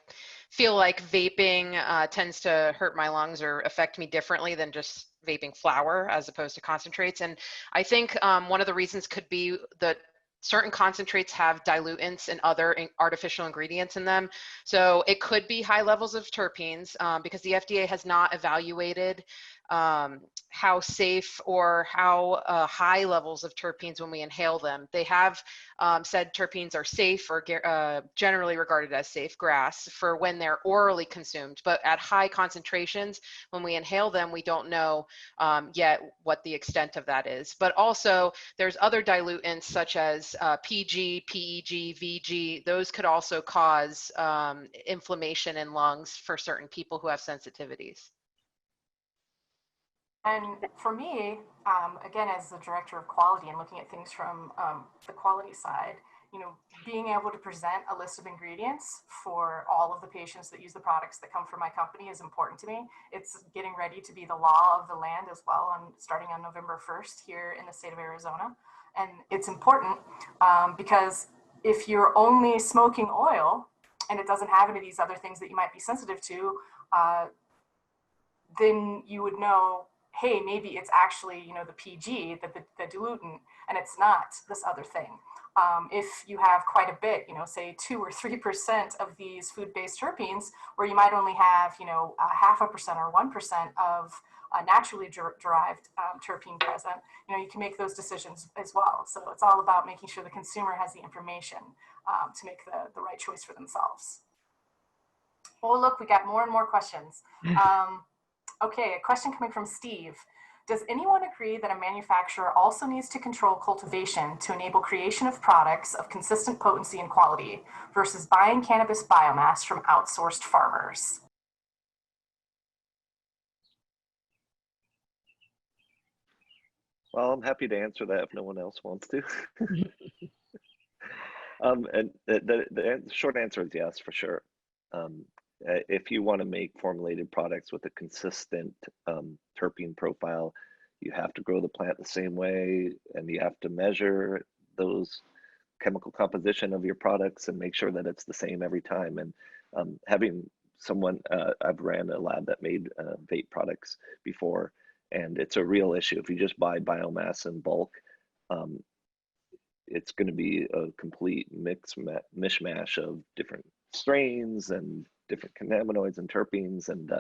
feel like vaping tends to hurt my lungs or affect me differently than just vaping flower as opposed to concentrates. And I think one of the reasons could be that certain concentrates have dilutants and other artificial ingredients in them. So it could be high levels of terpenes because the FDA has not evaluated how safe or how high levels of terpenes when we inhale them. They have said terpenes are safe or generally regarded as safe GRAS for when they're orally consumed, but at high concentrations, when we inhale them, we don't know yet what the extent of that is. But also there's other dilutants such as PG, PEG, VG. Those could also cause inflammation in lungs for certain people who have sensitivities. And for me, again, as the director of quality and looking at things from the quality side, being able to present a list of ingredients for all of the patients that use the products that come from my company is important to me. It's getting ready to be the law of the land as well, starting on November 1st here in the state of Arizona. And it's important because if you're only smoking oil and it doesn't have any of these other things that you might be sensitive to, then you would know, hey, maybe it's actually, the PG, the dilutant, and it's not this other thing. If you have quite a bit, say 2 or 3% of these food-based terpenes, where you might only have, 0.5% or 1% of naturally derived terpene present, you can make those decisions as well. So it's all about making sure the consumer has the information to make the right choice for themselves. Oh, look, we got more and more questions. Okay, a question coming from Steve. Does anyone agree that a manufacturer also needs to control cultivation to enable creation of products of consistent potency and quality versus buying cannabis biomass from outsourced farmers? Well, I'm happy to answer that if no one else wants to. And the short answer is yes, for sure. If you want to make formulated products with a consistent terpene profile, you have to grow the plant the same way, and you have to measure those chemical composition of your products and make sure that it's the same every time. And having someone, I've ran a lab that made vape products before, and it's a real issue. If you just buy biomass in bulk, it's going to be a complete mishmash of different strains and different cannabinoids and terpenes. And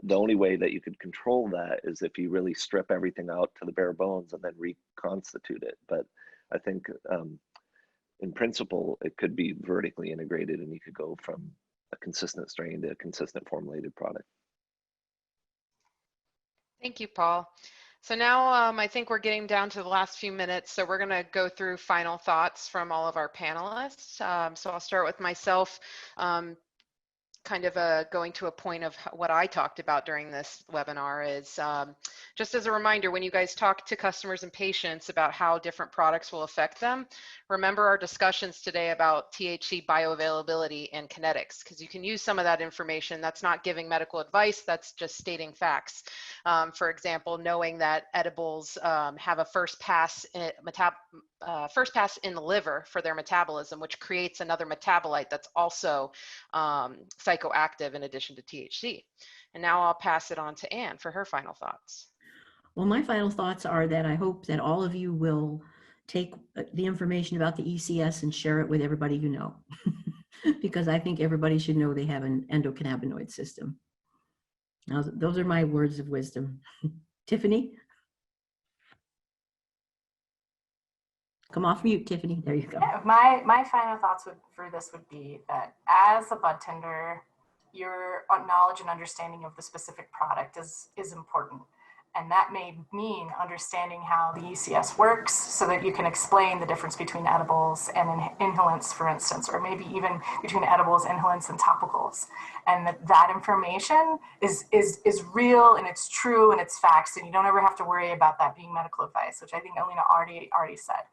the only way that you could control that is if you really strip everything out to the bare bones and then reconstitute it. But I think in principle, it could be vertically integrated, and you could go from a consistent strain to a consistent formulated product. Thank you, Paul. So now I think we're getting down to the last few minutes, so we're going to go through final thoughts from all of our panelists. So I'll start with myself, kind of going to a point of what I talked about during this webinar is just as a reminder, when you guys talk to customers and patients about how different products will affect them, remember our discussions today about THC bioavailability and kinetics, because you can use some of that information. That's not giving medical advice, that's just stating facts. For example, knowing that edibles have a first pass in the liver for their metabolism, which creates another metabolite that's also psychoactive in addition to THC. And now I'll pass it on to Anne for her final thoughts. Well, my final thoughts are that I hope that all of you will take the information about the ECS and share it with everybody you know, because I think everybody should know they have an endocannabinoid system. Now, those are my words of wisdom. Tiffany? Come off mute, Tiffany. There you go. Yeah, my final thoughts for this would be that as a bud tender, your knowledge and understanding of the specific product is important. And that may mean understanding how the ECS works so that you can explain the difference between edibles and inhalants, for instance, or maybe even between edibles, inhalants, and topicals. And that information is real, and it's true, and it's facts, and you don't ever have to worry about that being medical advice, which I think Alina already said.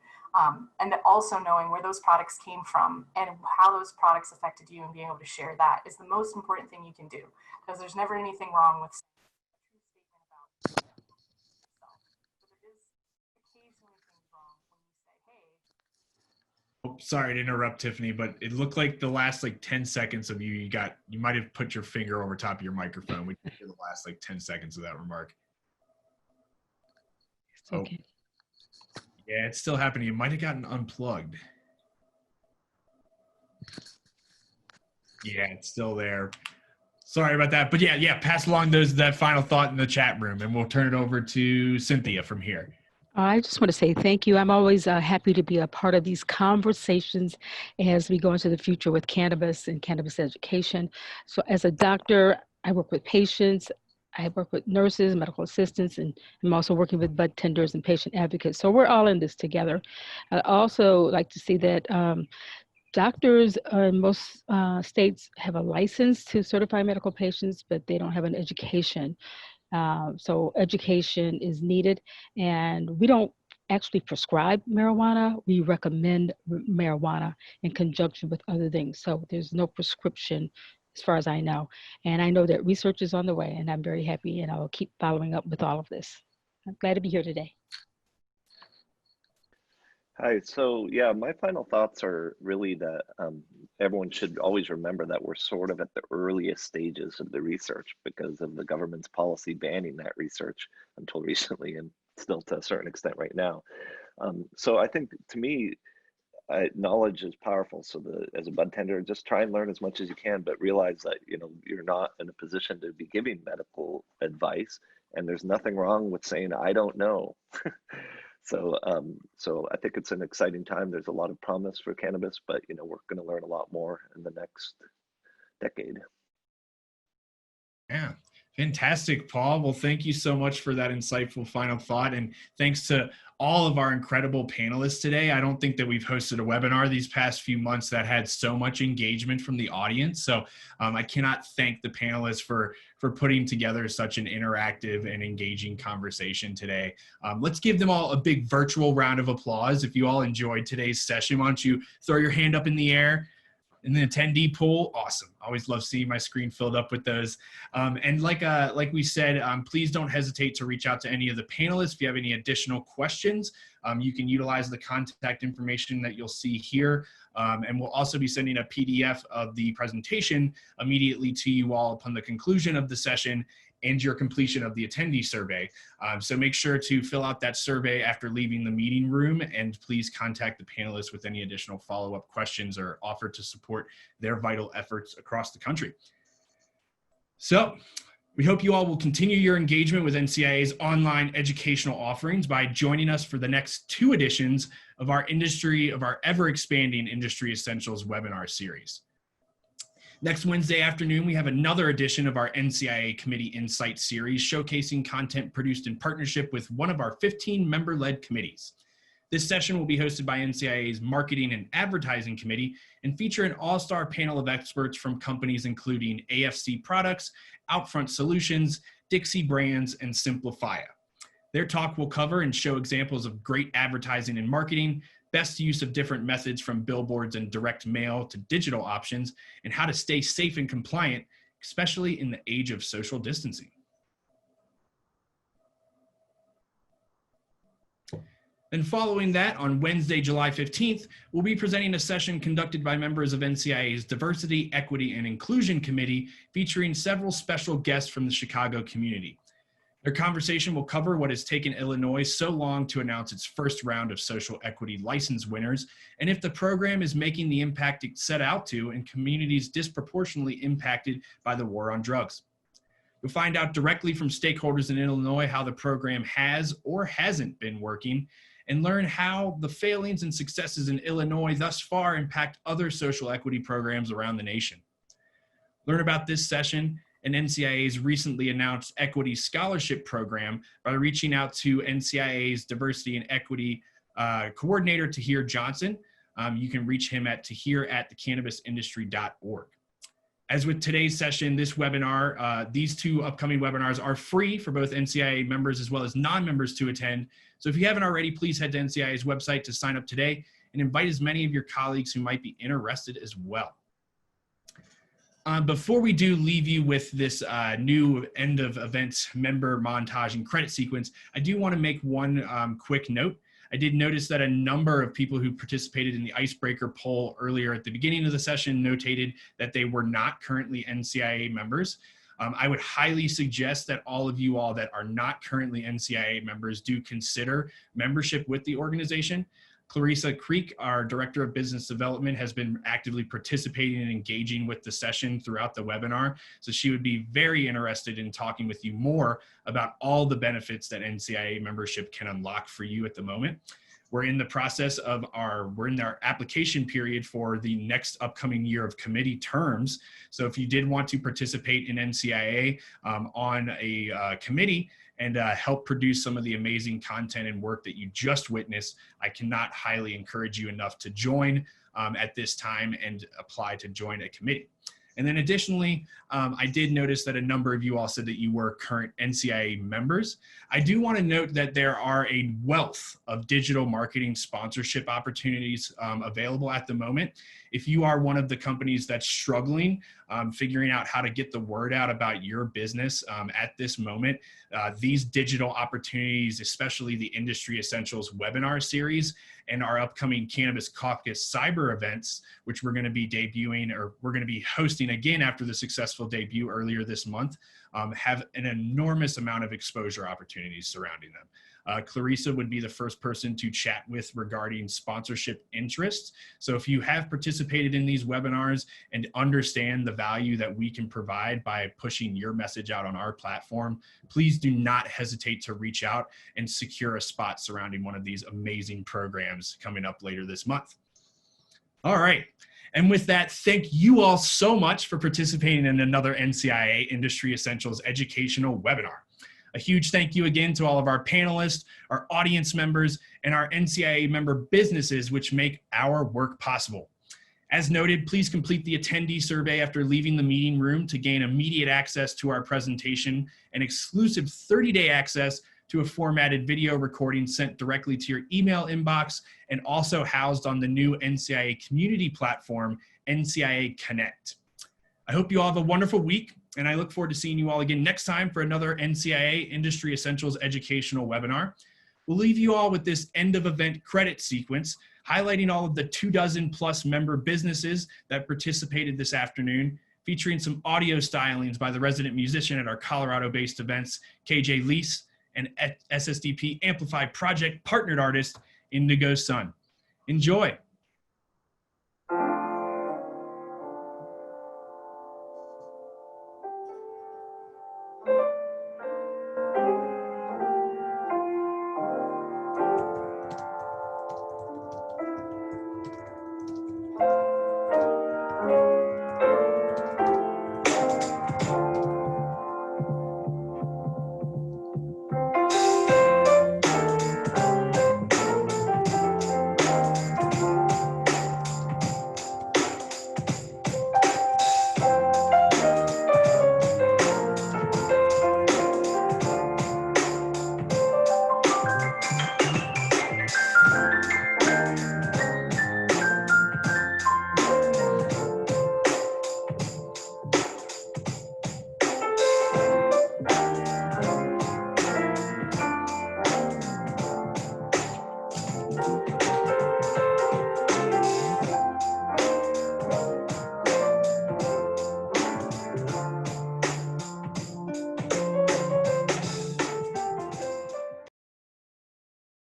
And that also knowing where those products came from and how those products affected you and being able to share that is the most important thing you can do, because there's never anything wrong with Oh, sorry to interrupt, Tiffany, but it looked like the last 10 seconds of you might have put your finger over top of your microphone. We can hear the last 10 seconds of that remark. Okay. Oh. Yeah, it's still happening. It might have gotten unplugged. Yeah, it's still there. Sorry about that. But yeah, pass along that final thought in the chat room, and we'll turn it over to Cynthia from here. I just want to say thank you. I'm always happy to be a part of these conversations as we go into the future with cannabis and cannabis education. So as a doctor, I work with patients, I work with nurses, medical assistants, and I'm also working with budtenders and patient advocates. So we're all in this together. I also like to see that doctors in most states have a license to certify medical patients, but they don't have an education. So education is needed, and we don't actually prescribe marijuana. We recommend marijuana in conjunction with other things. So there's no prescription as far as I know. And I know that research is on the way, and I'm very happy, and I'll keep following up with all of this. I'm glad to be here today. Hi, so yeah, my final thoughts are really that everyone should always remember that we're sort of at the earliest stages of the research because of the government's policy banning that research until recently, and still to a certain extent right now. So I think, to me, knowledge is powerful. So as a budtender, just try and learn as much as you can, but realize that you're not in a position to be giving medical advice, and there's nothing wrong with saying I don't know. So I think it's an exciting time. There's a lot of promise for cannabis, but we're going to learn a lot more in the next decade. Yeah, fantastic, Paul. Well, thank you so much for that insightful final thought, and thanks to all of our incredible panelists today. I don't think that we've hosted a webinar these past few months that had so much engagement from the audience. So I cannot thank the panelists for putting together such an interactive and engaging conversation today. Let's give them all a big virtual round of applause. If you all enjoyed today's session, why don't you throw your hand up in the air in the attendee pool? Awesome. Always love seeing my screen filled up with those. And like we said, please don't hesitate to reach out to any of the panelists if you have any additional questions. You can utilize the contact information that you'll see here. And we'll also be sending a PDF of the presentation immediately to you all upon the conclusion of the session and your completion of the attendee survey. So make sure to fill out that survey after leaving the meeting room, and please contact the panelists with any additional follow-up questions or offer to support their vital efforts across the country. So we hope you all will continue your engagement with NCIA's online educational offerings by joining us for the next 2 editions of our ever-expanding Industry Essentials webinar series. Next Wednesday afternoon, we have another edition of our NCIA Committee Insights series showcasing content produced in partnership with one of our 15 member-led committees. This session will be hosted by NCIA's Marketing and Advertising Committee and feature an all-star panel of experts from companies including AFC Products, Outfront Solutions, Dixie Brands, and Simplifia. Their talk will cover and show examples of great advertising and marketing, best use of different methods from billboards and direct mail to digital options, and how to stay safe and compliant, especially in the age of social distancing. And following that, on Wednesday, July 15th, we'll be presenting a session conducted by members of NCIA's Diversity, Equity, and Inclusion Committee, featuring several special guests from the Chicago community. Their conversation will cover what has taken Illinois so long to announce its first round of social equity license winners, and if the program is making the impact it set out to in communities disproportionately impacted by the war on drugs. You'll find out directly from stakeholders in Illinois how the program has or hasn't been working, and learn how the failings and successes in Illinois thus far impact other social equity programs around the nation. Learn about this session and NCIA's recently announced Equity Scholarship Program by reaching out to NCIA's Diversity and Equity Coordinator, Tahir Johnson. You can reach him at tahir@thecannabisindustry.org. As with today's session, this webinar, these 2 upcoming webinars are free for both NCIA members as well as non-members to attend. So if you haven't already, please head to NCIA's website to sign up today and invite as many of your colleagues who might be interested as well. Before we do leave you with this new end of event member montage and credit sequence, I do want to make one quick note. I did notice that a number of people who participated in the icebreaker poll earlier at the beginning of the session notated that they were not currently NCIA members. I would highly suggest that all of you all that are not currently NCIA members do consider membership with the organization. Clarissa Creek, our Director of Business Development, has been actively participating and engaging with the session throughout the webinar. So she would be very interested in talking with you more about all the benefits that NCIA membership can unlock for you at the moment. We're in the process of we're in our application period for the next upcoming year of committee terms. So if you did want to participate in NCIA on a committee, and help produce some of the amazing content and work that you just witnessed, I cannot highly encourage you enough to join at this time and apply to join a committee. And then additionally, I did notice that a number of you all said that you were current NCIA members. I do want to note that there are a wealth of digital marketing sponsorship opportunities available at the moment. If you are one of the companies that's struggling figuring out how to get the word out about your business at this moment, these digital opportunities, especially the Industry Essentials webinar series and our upcoming Cannabis Caucus cyber events, which we're going to be debuting, or we're going to be hosting again after the successful debut earlier this month, have an enormous amount of exposure opportunities surrounding them. Clarissa would be the first person to chat with regarding sponsorship interests. So if you have participated in these webinars and understand the value that we can provide by pushing your message out on our platform, please do not hesitate to reach out and secure a spot surrounding one of these amazing programs coming up later this month. All right. And with that, thank you all so much for participating in another NCIA Industry Essentials educational webinar. A huge thank you again to all of our panelists, our audience members, and our NCIA member businesses, which make our work possible. As noted, please complete the attendee survey after leaving the meeting room to gain immediate access to our presentation and exclusive 30-day access to a formatted video recording sent directly to your email inbox and also housed on the new NCIA community platform, NCIA Connect. I hope you all have a wonderful week, and I look forward to seeing you all again next time for another NCIA Industry Essentials educational webinar. We'll leave you all with this end of event credit sequence, highlighting all of the 24+ member businesses that participated this afternoon, featuring some audio stylings by the resident musician at our Colorado-based events, KJ Lease, and SSDP Amplify Project partnered artist, Indigo Sun. Enjoy.